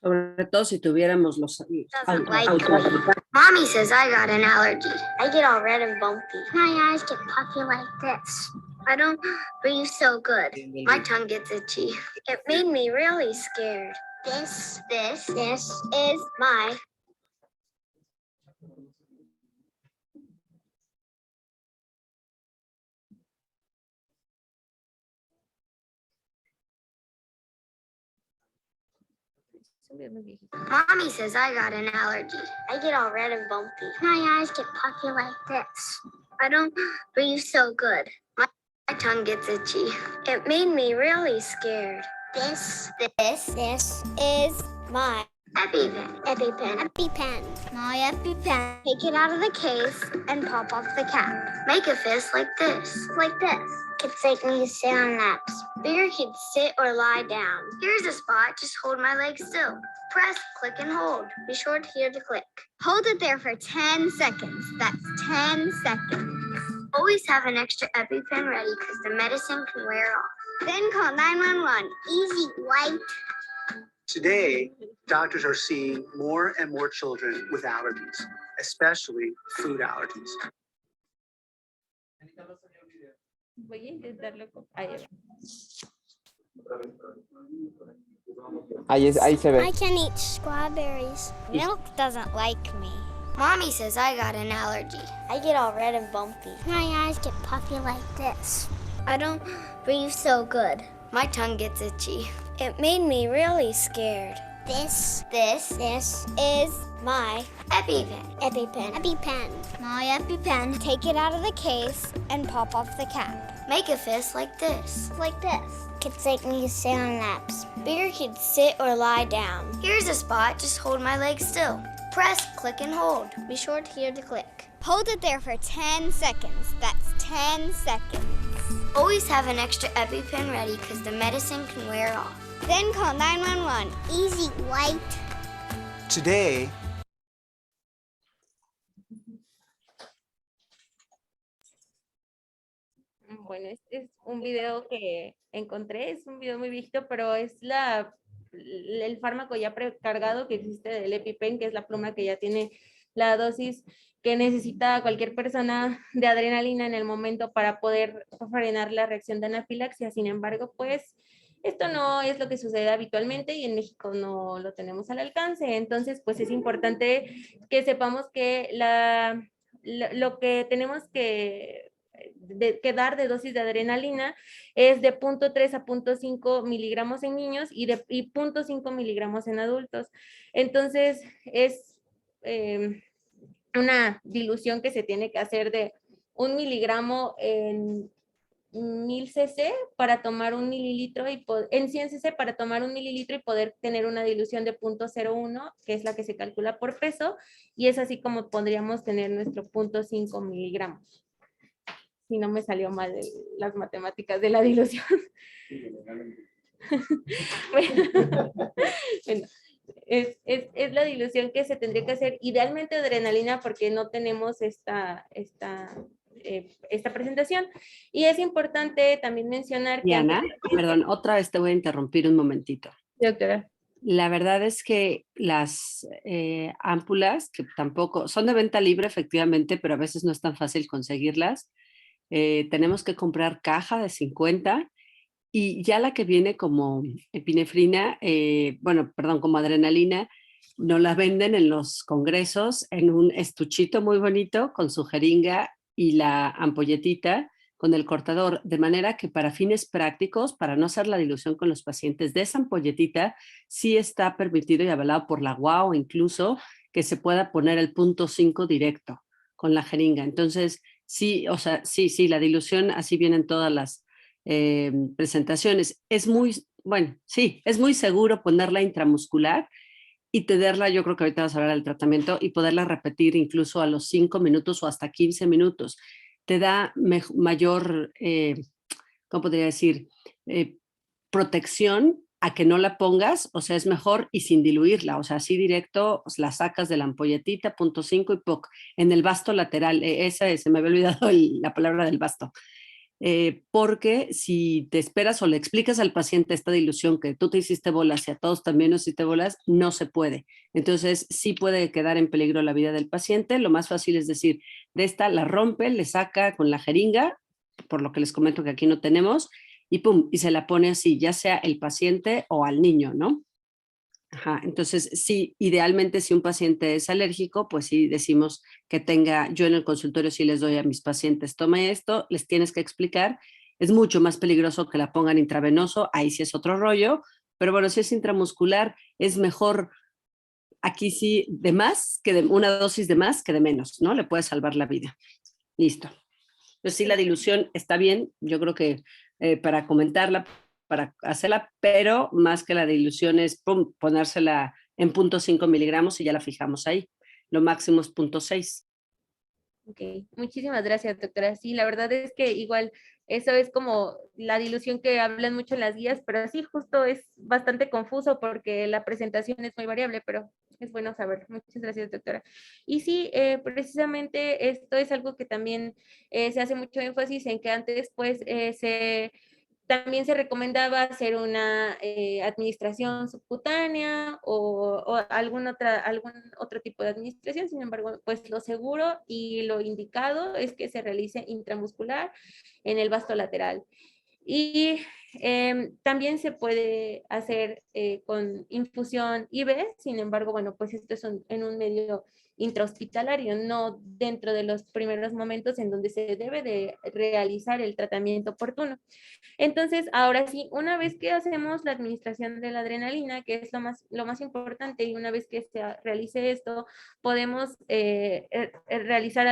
sobre todo si tuviéramos los Doesn't like me. Mommy says I got an allergy. I get all red and bumpy. My eyes get puffy like this. I don't breathe so good. My tongue gets itchy. It made me really scared. This is my Mommy says I got an allergy. I get all red and bumpy. My eyes get puffy like this. I don't breathe so good. My tongue gets itchy. It made me really scared. This is my EpiPen. My EpiPen. Take it out of the case and pop off the cap. Make a fist like this. Like this. Kids make me sit on laps. Bigger kids sit or lie down. Here's a spot, just hold my legs still. Press, click, and hold. Be sure to hear the click. Hold it there for 10 seconds. That's 10 seconds. Always have an extra EpiPen ready because the medicine can wear off. Then call 911. Easy, white. Today, doctors are seeing more and more children with allergies, especially food allergies. Voy a intentarlo. Ahí se ve. I can eat strawberries. Milk doesn't like me. Mommy says I got an allergy. I get all red and bumpy. My eyes get puffy like this. I don't breathe so good. My tongue gets itchy. It made me really scared. This is my EpiPen. My EpiPen. Take it out of the case and pop off the cap. Make a fist like this. Like this. Kids make me sit on laps. Bigger kids sit or lie down. Here's a spot, just hold my legs still. Press, click, and hold. Be sure to hear the click. Hold it there for 10 seconds. That's 10 seconds. Always have an extra EpiPen ready because the medicine can wear off. Then call 911. Easy, white. Today, Bueno, este es un video que encontré, es un video muy viejito, pero es el fármaco ya precargado que existe del EpiPen, que es la pluma que ya tiene la dosis que necesita cualquier persona de adrenalina en el momento para poder frenar la reacción de anafilaxia. Sin embargo, pues esto no es lo que sucede habitualmente y en México no lo tenemos al alcance. Entonces, pues es importante que sepamos que lo que tenemos que dar de dosis de adrenalina es de 0.3 a 0.5 miligramos en niños y 0.5 miligramos en adultos. Entonces, es una dilución que se tiene que hacer de 1 miligramo en 1000 cc para tomar 1 mililitro y en 100 cc para tomar 1 mililitro y poder tener una dilución de 0.01, que es la que se calcula por peso, y es así como podríamos tener nuestro 0.5 miligramos. Si no me salió mal las matemáticas de la dilución. Bueno, es la dilución que se tendría que hacer idealmente adrenalina porque no tenemos esta presentación. Y es importante también mencionar que... Diana, perdón, otra vez te voy a interrumpir un momentito. Doctora. La verdad es que las ámpulas, que tampoco son de venta libre efectivamente, pero a veces no es tan fácil conseguirlas, tenemos que comprar caja de 50 y ya la que viene como epinefrina, como adrenalina, nos la venden en los congresos en un estuchito muy bonito con su jeringa y la ampolletita con el cortador, de manera que para fines prácticos, para no hacer la dilución con los pacientes de esa ampolletita, sí está permitido y avalado por la UAO incluso que se pueda poner el 0.5 directo con la jeringa. Entonces, sí, o sea, sí, la dilución, así vienen todas las presentaciones. Es muy, bueno, sí, es muy seguro ponerla intramuscular y tenerla, yo creo que ahorita vas a hablar del tratamiento, y poderla repetir incluso a los 5 minutos o hasta 15 minutos. Te da mayor, ¿cómo podría decir? Protección a que no la pongas, o sea, es mejor y sin diluirla, o sea, así directo pues, la sacas de la ampolletita, 0.5 y POC, en el vasto lateral, esa se me había olvidado la palabra del vasto, porque si te esperas o le explicas al paciente esta dilución que tú te hiciste bolas y a todos también nos hiciste bolas, no se puede. Entonces sí puede quedar en peligro la vida del paciente. Lo más fácil es decir, de esta la rompe, le saca con la jeringa, por lo que les comento que aquí no tenemos, y pum, y se la pone así, ya sea el paciente o al niño, ¿no? Ajá, entonces sí, idealmente si un paciente es alérgico, pues sí decimos que tenga, yo en el consultorio sí les doy a mis pacientes, tome esto, les tienes que explicar, es mucho más peligroso que la pongan intravenoso, ahí sí es otro rollo, pero bueno, si es intramuscular, es mejor aquí sí de más, que de una dosis de más que de menos, ¿no? Le puede salvar la vida. Listo. Entonces sí, la dilución está bien, yo creo que para comentarla, para hacerla, pero más que la dilución es pum, ponérsela en 0.5 miligramos y ya la fijamos ahí. Lo máximo es 0.6. Ok, muchísimas gracias, doctora. Sí, la verdad es que igual eso es como la dilución que hablan mucho en las guías, pero sí, justo es bastante confuso porque la presentación es muy variable, pero es bueno saber. Muchas gracias, doctora. Y sí, precisamente esto es algo que también se hace mucho énfasis en que antes, pues, también se recomendaba hacer una administración subcutánea o algún otro tipo de administración. Sin embargo, pues lo seguro y lo indicado es que se realice intramuscular en el vasto lateral. Y también se puede hacer con infusión IV, sin embargo, bueno, pues esto es en un medio intrahospitalario, no dentro de los primeros momentos en donde se debe de realizar el tratamiento oportuno. Entonces, ahora sí, una vez que hacemos la administración de la adrenalina, que es lo más importante, y una vez que se realice esto, podemos realizar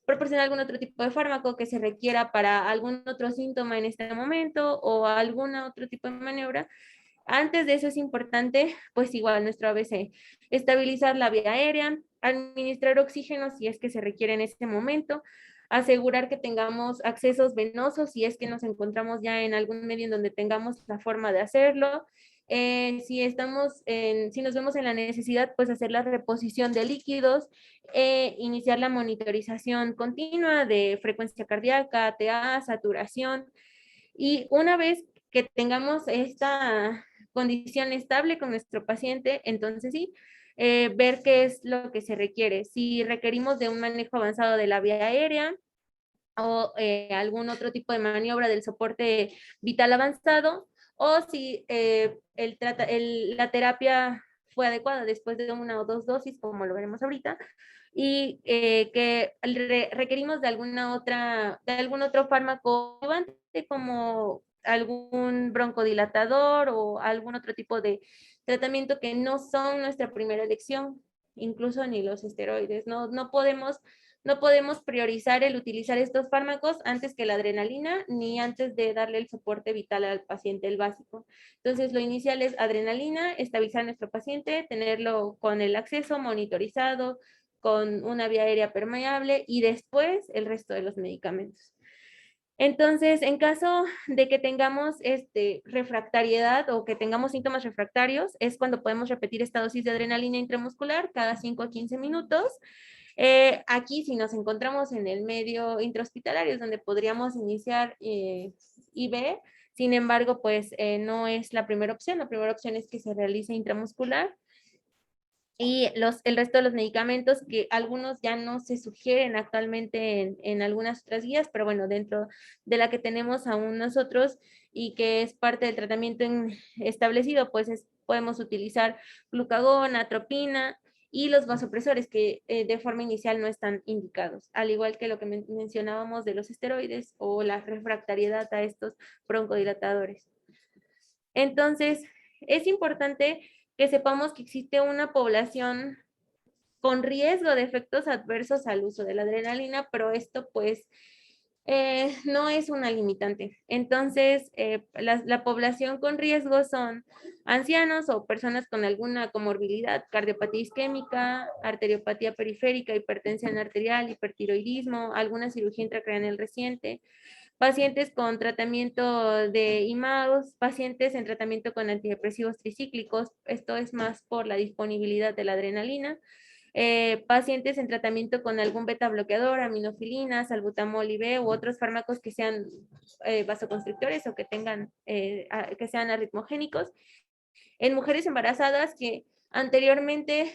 proporcionar algún otro tipo de fármaco que se requiera para algún otro síntoma en este momento o algún otro tipo de maniobra. Antes de eso es importante, pues igual nuestro ABC, estabilizar la vía aérea, administrar oxígeno si es que se requiere en este momento, asegurar que tengamos accesos venosos si es que nos encontramos ya en algún medio en donde tengamos la forma de hacerlo. Si nos vemos en la necesidad, pues hacer la reposición de líquidos, iniciar la monitorización continua de frecuencia cardíaca, TA, saturación. Y una vez que tengamos esta condición estable con nuestro paciente, entonces sí, ver qué es lo que se requiere. Si requerimos de un manejo avanzado de la vía aérea o algún otro tipo de maniobra del soporte vital avanzado, o si la terapia fue adecuada después de una o dos dosis, como lo veremos ahorita, y que requerimos de algún otro fármaco como algún broncodilatador o algún otro tipo de tratamiento que no son nuestra primera elección, incluso ni los esteroides. No podemos priorizar el utilizar estos fármacos antes que la adrenalina, ni antes de darle el soporte vital al paciente, el básico. Entonces, lo inicial es adrenalina, estabilizar a nuestro paciente, tenerlo con el acceso monitorizado, con una vía aérea permeable y después el resto de los medicamentos. Entonces, en caso de que tengamos refractariedad o que tengamos síntomas refractarios, es cuando podemos repetir esta dosis de adrenalina intramuscular cada 5 a 15 minutos. Aquí, si nos encontramos en el medio intrahospitalario, es donde podríamos iniciar IV. Sin embargo, pues no es la primera opción. La primera opción es que se realice intramuscular. Y el resto de los medicamentos, que algunos ya no se sugieren actualmente en algunas otras guías, pero bueno, dentro de la que tenemos aún nosotros, y que es parte del tratamiento establecido, pues podemos utilizar glucagón, atropina y los vasopresores que de forma inicial no están indicados, al igual que lo que mencionábamos de los esteroides o la refractariedad a estos broncodilatadores. Entonces, es importante que sepamos que existe una población con riesgo de efectos adversos al uso de la adrenalina, pero esto pues no es una limitante. Entonces, la población con riesgo son ancianos o personas con alguna comorbilidad, cardiopatía isquémica, arteriopatía periférica, hipertensión arterial, hipertiroidismo, alguna cirugía intracraneal reciente, pacientes con tratamiento de IMAOs, pacientes en tratamiento con antidepresivos tricíclicos, esto es más por la disponibilidad de la adrenalina, pacientes en tratamiento con algún beta bloqueador, aminofilina, salbutamol IV u otros fármacos que sean vasoconstrictores o que tengan, que sean arritmogénicos. En mujeres embarazadas que anteriormente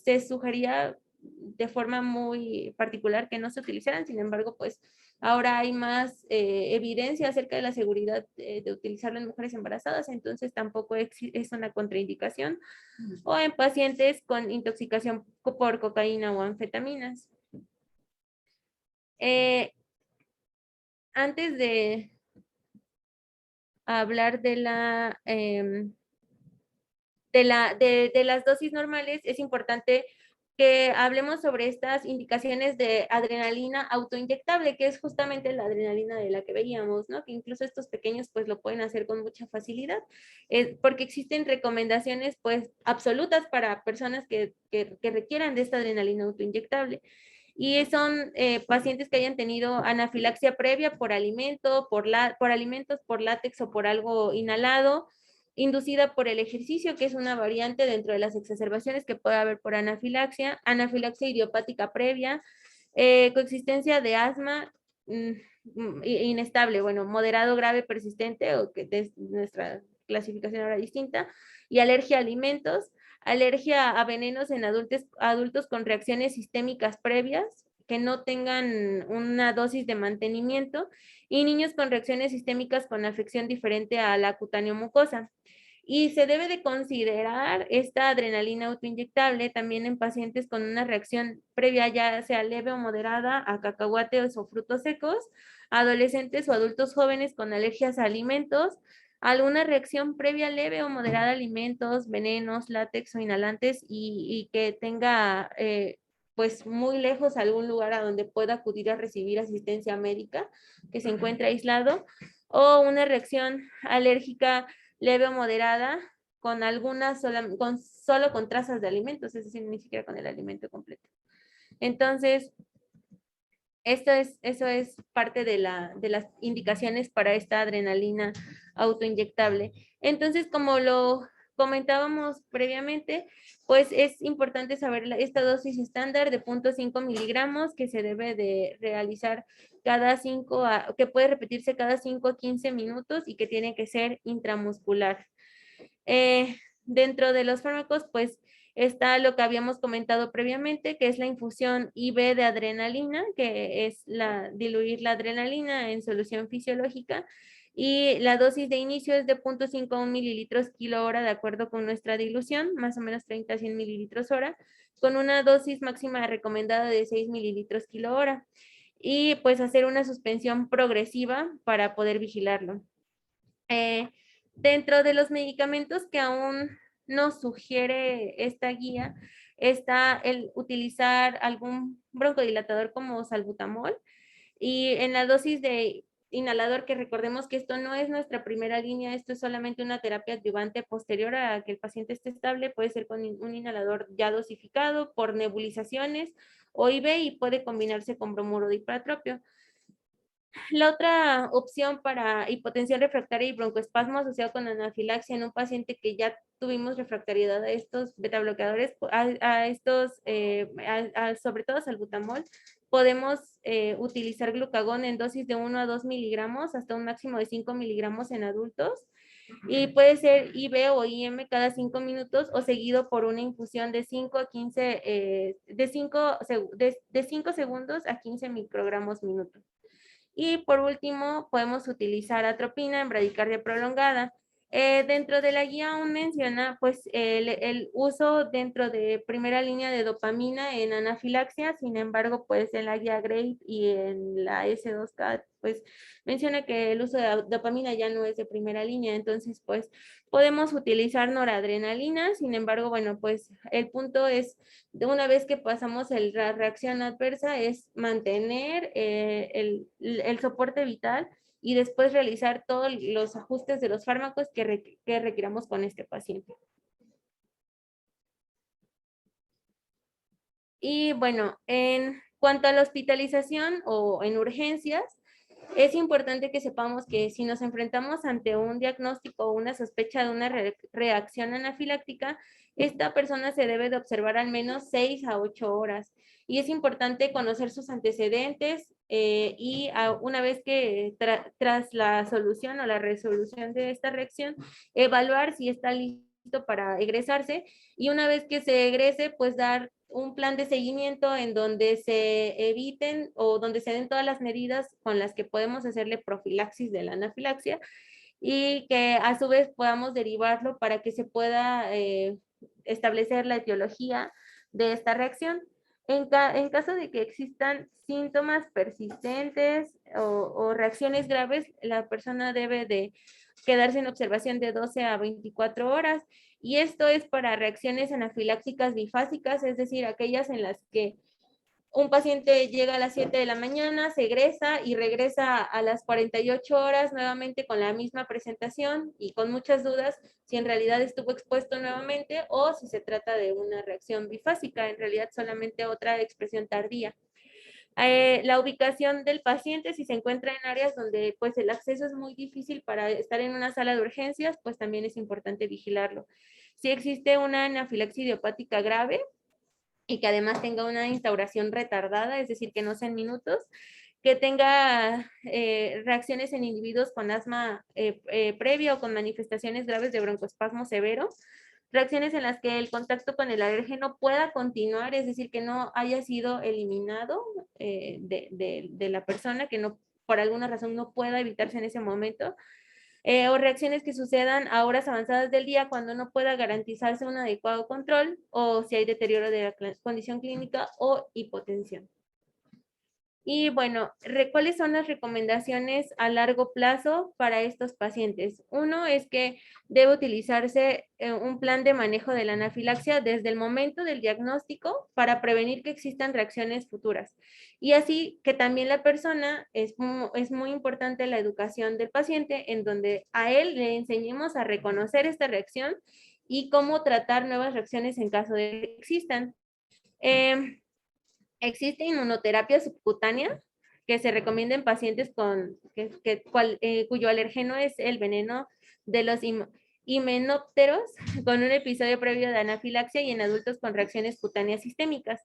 se sugería de forma muy particular que no se utilizaran, sin embargo, pues ahora hay más evidencia acerca de la seguridad de utilizarlo en mujeres embarazadas, entonces tampoco es una contraindicación, o en pacientes con intoxicación por cocaína o anfetaminas. Antes de hablar de las dosis normales, es importante que hablemos sobre estas indicaciones de adrenalina autoinyectable, que es justamente la adrenalina de la que veíamos, ¿no? Que incluso estos pequeños pues lo pueden hacer con mucha facilidad, porque existen recomendaciones pues absolutas para personas que requieran de esta adrenalina autoinyectable. Y son pacientes que hayan tenido anafilaxia previa por alimento, por alimentos, por látex o por algo inhalado, inducida por el ejercicio, que es una variante dentro de las exacerbaciones que puede haber por anafilaxia, anafilaxia idiopática previa, coexistencia de asma inestable, bueno, moderado, grave, persistente, o que es nuestra clasificación ahora distinta, y alergia a alimentos, alergia a venenos en adultos con reacciones sistémicas previas, que no tengan una dosis de mantenimiento, y niños con reacciones sistémicas con afección diferente a la cutáneo mucosa. Y se debe de considerar esta adrenalina autoinyectable también en pacientes con una reacción previa, ya sea leve o moderada, a cacahuates o frutos secos, adolescentes o adultos jóvenes con alergias a alimentos, alguna reacción previa leve o moderada a alimentos, venenos, látex o inhalantes, y que tenga pues muy lejos algún lugar a donde pueda acudir a recibir asistencia médica, que se encuentre aislado, o una reacción alérgica leve o moderada con solo con trazas de alimentos, es decir, ni siquiera con el alimento completo. Entonces, eso es parte de las indicaciones para esta adrenalina autoinyectable. Entonces, como lo comentábamos previamente, pues es importante saber esta dosis estándar de 0.5 miligramos que se debe de realizar que puede repetirse cada 5 a 15 minutos y que tiene que ser intramuscular. Dentro de los fármacos, pues está lo que habíamos comentado previamente, que es la infusión IV de adrenalina, que es diluir la adrenalina en solución fisiológica, y la dosis de inicio es de 0.5 mililitros kilo hora de acuerdo con nuestra dilución, más o menos 30 a 100 mililitros hora, con una dosis máxima recomendada de 6 mililitros kilo hora, y pues hacer una suspensión progresiva para poder vigilarlo. Dentro de los medicamentos que aún nos sugiere esta guía, está el utilizar algún broncodilatador como salbutamol, y en la dosis de inhalador, que recordemos que esto no es nuestra primera línea, esto es solamente una terapia adyuvante posterior a que el paciente esté estable, puede ser con un inhalador ya dosificado por nebulizaciones o IV, y puede combinarse con bromuro de hipertropio. La otra opción para hipotensión refractaria y broncoespasmo asociado con anafilaxia en un paciente que ya tuvimos refractariedad a estos beta bloqueadores, sobre todo salbutamol, podemos utilizar glucagón en dosis de 1 a 2 miligramos hasta un máximo de 5 miligramos en adultos, y puede ser IV o IM cada 5 minutos o seguido por una infusión de 5 a 15, de 5 segundos a 15 microgramos minuto. Y por último, podemos utilizar atropina en bradicardia prolongada. Dentro de la guía aún menciona pues el uso dentro de primera línea de dopamina en anafilaxia. Sin embargo, pues en la guía GRADE y en la S2K pues menciona que el uso de dopamina ya no es de primera línea. Entonces pues podemos utilizar noradrenalina. Sin embargo, bueno, pues el punto es, de una vez que pasamos la reacción adversa, es mantener el soporte vital y después realizar todos los ajustes de los fármacos que requiramos con este paciente. Y bueno, en cuanto a la hospitalización o en urgencias, es importante que sepamos que si nos enfrentamos ante un diagnóstico o una sospecha de una reacción anafiláctica, esta persona se debe de observar al menos 6 a 8 horas. Y es importante conocer sus antecedentes una vez que tras la solución o la resolución de esta reacción, evaluar si está listo para egresarse, y una vez que se egrese, pues dar un plan de seguimiento en donde se eviten o donde se den todas las medidas con las que podemos hacerle profilaxis de la anafilaxia, y que a su vez podamos derivarlo para que se pueda establecer la etiología de esta reacción. En caso de que existan síntomas persistentes o reacciones graves, la persona debe de quedarse en observación de 12 a 24 horas. Y esto es para reacciones anafilácticas bifásicas, es decir, aquellas en las que un paciente llega a las 7 de la mañana, se egresa y regresa a las 48 horas nuevamente con la misma presentación y con muchas dudas si en realidad estuvo expuesto nuevamente o si se trata de una reacción bifásica, en realidad solamente otra expresión tardía. La ubicación del paciente, si se encuentra en áreas donde pues el acceso es muy difícil para estar en una sala de urgencias, pues también es importante vigilarlo. Si existe una anafilaxia idiopática grave y que además tenga una instauración retardada, es decir, que no sean minutos, que tenga reacciones en individuos con asma previo o con manifestaciones graves de broncoespasmo severo, reacciones en las que el contacto con el alérgeno pueda continuar, es decir, que no haya sido eliminado de la persona, que no, por alguna razón no pueda evitarse en ese momento, o reacciones que sucedan a horas avanzadas del día cuando no pueda garantizarse un adecuado control o si hay deterioro de la condición clínica o hipotensión. Y bueno, ¿cuáles son las recomendaciones a largo plazo para estos pacientes? Uno es que debe utilizarse un plan de manejo de la anafilaxia desde el momento del diagnóstico para prevenir que existan reacciones futuras. Y así que también la persona, es muy importante la educación del paciente en donde a él le enseñemos a reconocer esta reacción y cómo tratar nuevas reacciones en caso de que existan. Existe inmunoterapia subcutánea que se recomienda en pacientes cuyo alergeno es el veneno de los himenópteros con un episodio previo de anafilaxia y en adultos con reacciones cutáneas sistémicas.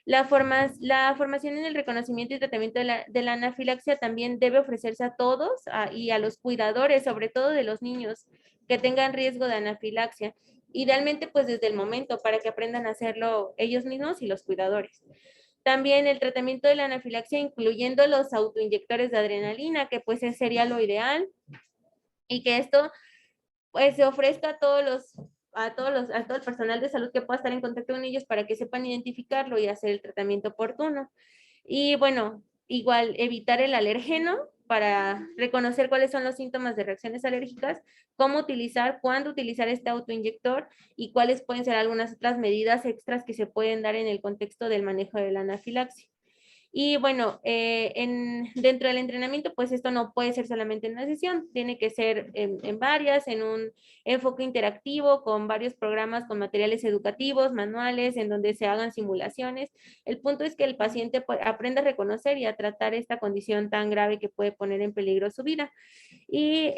La formación en el reconocimiento y tratamiento de la anafilaxia también debe ofrecerse a todos y a los cuidadores, sobre todo de los niños que tengan riesgo de anafilaxia. Idealmente, pues desde el momento para que aprendan a hacerlo ellos mismos y los cuidadores. También el tratamiento de la anafilaxia, incluyendo los autoinyectores de adrenalina, que pues sería lo ideal, y que esto pues se ofrezca a todo el personal de salud que pueda estar en contacto con ellos para que sepan identificarlo y hacer el tratamiento oportuno. Y bueno, igual evitar el alergeno para reconocer cuáles son los síntomas de reacciones alérgicas, cómo utilizar, cuándo utilizar este autoinyector y cuáles pueden ser algunas otras medidas extras que se pueden dar en el contexto del manejo de la anafilaxia. Y bueno, dentro del entrenamiento, pues esto no puede ser solamente en una sesión, tiene que ser en varias, en un enfoque interactivo, con varios programas, con materiales educativos, manuales, en donde se hagan simulaciones. El punto es que el paciente aprenda a reconocer y a tratar esta condición tan grave que puede poner en peligro su vida. Y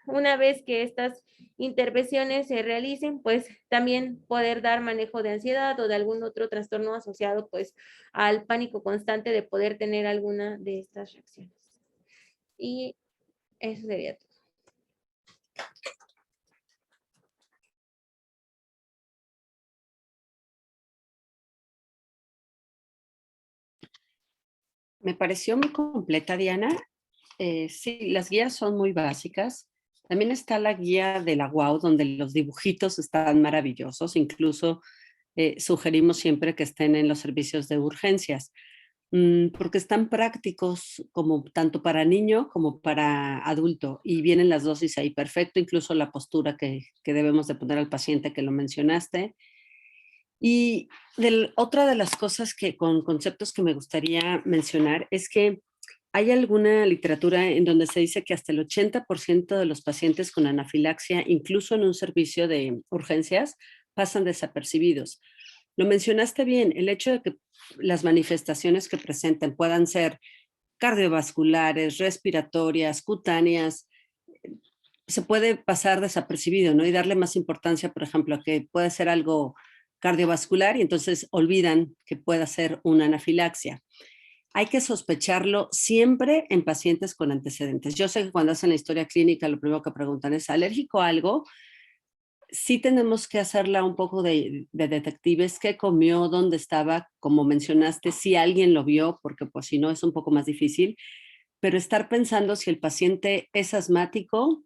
una vez que estas intervenciones se realicen, pues también poder dar manejo de ansiedad o de algún otro trastorno asociado pues al pánico constante de poder tener alguna de estas reacciones. Y eso sería todo. Me pareció muy completa, Diana. Sí, las guías son muy básicas. También está la guía de la UAU, donde los dibujitos están maravillosos. Incluso sugerimos siempre que estén en los servicios de urgencias, porque están prácticos como tanto para niño como para adulto y vienen las dosis ahí perfecto, incluso la postura que debemos de poner al paciente que lo mencionaste. Y otra de las cosas que con conceptos que me gustaría mencionar es que hay alguna literatura en donde se dice que hasta el 80% de los pacientes con anafilaxia, incluso en un servicio de urgencias, pasan desapercibidos. Lo mencionaste bien, el hecho de que las manifestaciones que presenten puedan ser cardiovasculares, respiratorias, cutáneas, se puede pasar desapercibido, ¿no? Y darle más importancia, por ejemplo, a que puede ser algo cardiovascular y entonces olvidan que pueda ser una anafilaxia. Hay que sospecharlo siempre en pacientes con antecedentes. Yo sé que cuando hacen la historia clínica lo primero que preguntan es ¿alérgico a algo? Sí tenemos que hacerla un poco de detectives, qué comió, dónde estaba, como mencionaste, si alguien lo vio, porque pues si no es un poco más difícil, pero estar pensando si el paciente es asmático,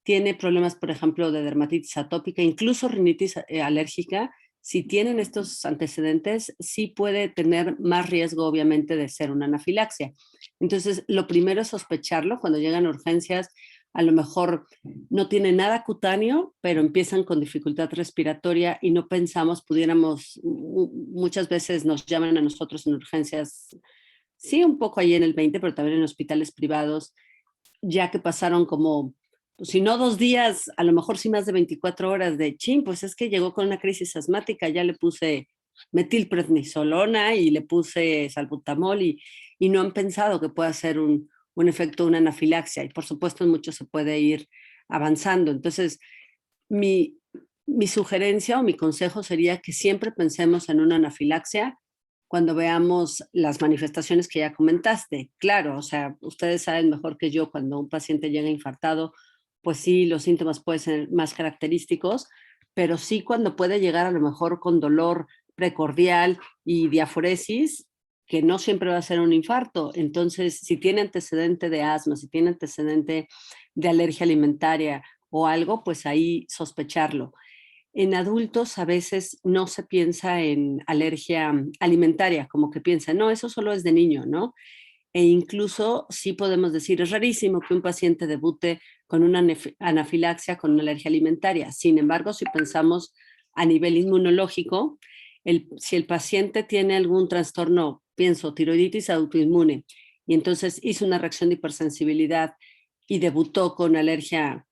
tiene problemas, por ejemplo, de dermatitis atópica, incluso rinitis alérgica, si tienen estos antecedentes, sí puede tener más riesgo, obviamente, de ser una anafilaxia. Entonces, lo primero es sospecharlo cuando llegan a urgencias. A lo mejor no tiene nada cutáneo, pero empiezan con dificultad respiratoria y no pensamos, pudiéramos, muchas veces nos llaman a nosotros en urgencias, sí, un poco ahí en el 20, pero también en hospitales privados, ya que pasaron como, pues, si no 2 días, a lo mejor sí más de 24 horas de chin, pues es que llegó con una crisis asmática, ya le puse metilprednisolona y le puse salbutamol y no han pensado que pueda ser un efecto, una anafilaxia. Y por supuesto en muchos se puede ir avanzando. Entonces, mi, mi sugerencia o mi consejo sería que siempre pensemos en una anafilaxia cuando veamos las manifestaciones que ya comentaste. Claro, o sea, ustedes saben mejor que yo cuando un paciente llega infartado, pues sí, los síntomas pueden ser más característicos, pero sí cuando puede llegar a lo mejor con dolor precordial y diaforesis, que no siempre va a ser un infarto. Entonces, si tiene antecedente de asma, si tiene antecedente de alergia alimentaria o algo, pues ahí sospecharlo. En adultos a veces no se piensa en alergia alimentaria, como que piensan, no, eso solo es de niño, ¿no? E incluso sí podemos decir, es rarísimo que un paciente debute con una anafilaxia, con una alergia alimentaria. Sin embargo, si pensamos a nivel inmunológico, si el paciente tiene algún trastorno, pienso, tiroiditis autoinmune, y entonces hizo una reacción de hipersensibilidad y debutó con alergia,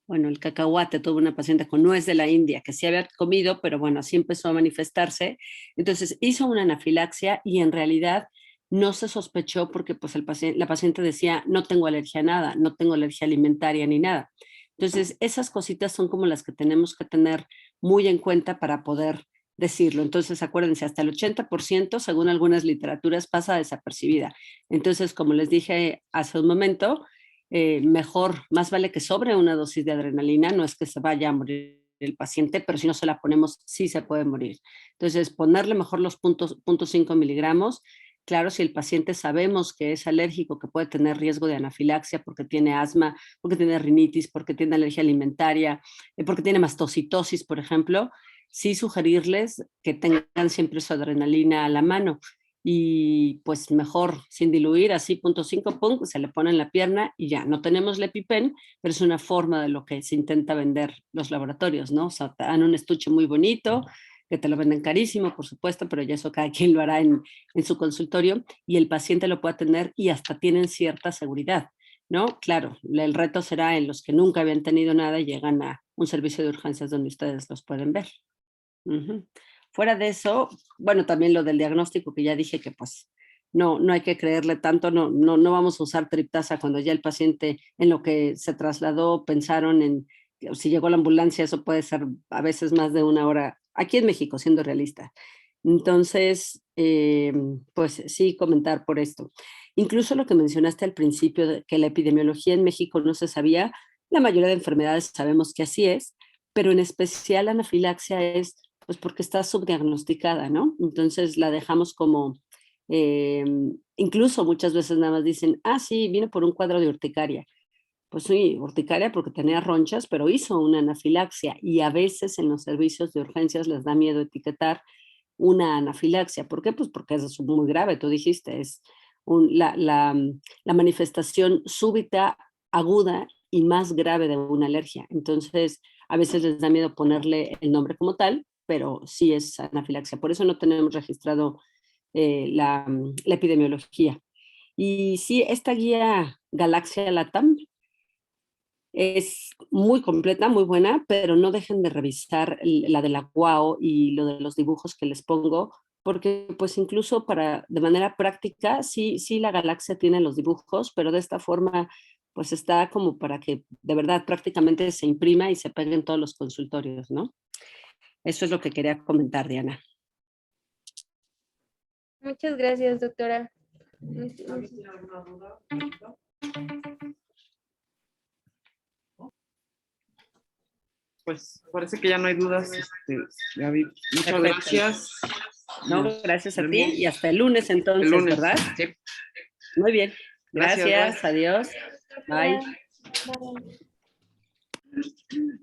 bueno, el cacahuate, tuve una paciente con nuez de la India que sí había comido, pero bueno, así empezó a manifestarse. Entonces hizo una anafilaxia y en realidad no se sospechó porque pues la paciente decía, no tengo alergia a nada, no tengo alergia alimentaria ni nada. Entonces esas cositas son como las que tenemos que tener muy en cuenta para poder decirlo. Entonces acuérdense, hasta el 80%, según algunas literaturas, pasa desapercibida. Entonces, como les dije hace un momento, mejor, más vale que sobre una dosis de adrenalina, no es que se vaya a morir el paciente, pero si no se la ponemos, sí se puede morir. Entonces, ponerle mejor los 0.5 miligramos. Claro, si el paciente sabemos que es alérgico, que puede tener riesgo de anafilaxia porque tiene asma, porque tiene rinitis, porque tiene alergia alimentaria, porque tiene mastocitosis, por ejemplo, sí sugerirles que tengan siempre su adrenalina a la mano y pues mejor sin diluir, así 0.5, pum, se le pone en la pierna y ya, no tenemos la EpiPen, pero es una forma de lo que se intenta vender los laboratorios, ¿no? O sea, te dan un estuche muy bonito, que te lo venden carísimo, por supuesto, pero ya eso cada quien lo hará en su consultorio y el paciente lo pueda tener y hasta tienen cierta seguridad, ¿no? Claro, el reto será en los que nunca habían tenido nada y llegan a un servicio de urgencias donde ustedes los pueden ver. Uh-huh. Fuera de eso, bueno, también lo del diagnóstico que ya dije que pues no hay que creerle tanto, no vamos a usar triptasa cuando ya el paciente en lo que se trasladó pensaron en, si llegó la ambulancia, eso puede ser a veces más de 1 hora, aquí en México, siendo realista. Entonces, pues sí, comentar por esto. Incluso lo que mencionaste al principio, de que la epidemiología en México no se sabía, la mayoría de enfermedades sabemos que así es, pero en especial la anafilaxia es pues porque está subdiagnosticada, ¿no? Entonces la dejamos como Incluso muchas veces nada más dicen, ah, sí, vine por un cuadro de urticaria. Pues sí, urticaria porque tenía ronchas, pero hizo una anafilaxia y a veces en los servicios de urgencias les da miedo etiquetar una anafilaxia. ¿Por qué? Pues porque es muy grave, tú dijiste, es la manifestación súbita, aguda y más grave de una alergia. Entonces, a veces les da miedo ponerle el nombre como tal, pero sí es anafilaxia. Por eso no tenemos registrado la epidemiología. Y sí, esta guía Galaxia Latam es muy completa, muy buena, pero no dejen de revisar la de la GUAO y lo de los dibujos que les pongo, porque pues incluso de manera práctica, sí, sí la galaxia tiene los dibujos, pero de esta forma pues está como para que de verdad prácticamente se imprima y se pegue en todos los consultorios, ¿no? Eso es lo que quería comentar, Diana. Muchas gracias, doctora. Pues parece que ya no hay dudas. Gaby. Muchas Perfecto. gracias. No, Nos gracias a ti vemos y hasta el lunes entonces, el lunes. ¿verdad? Sí. Muy bien. Gracias, Gracias, adiós. Bye. Bye.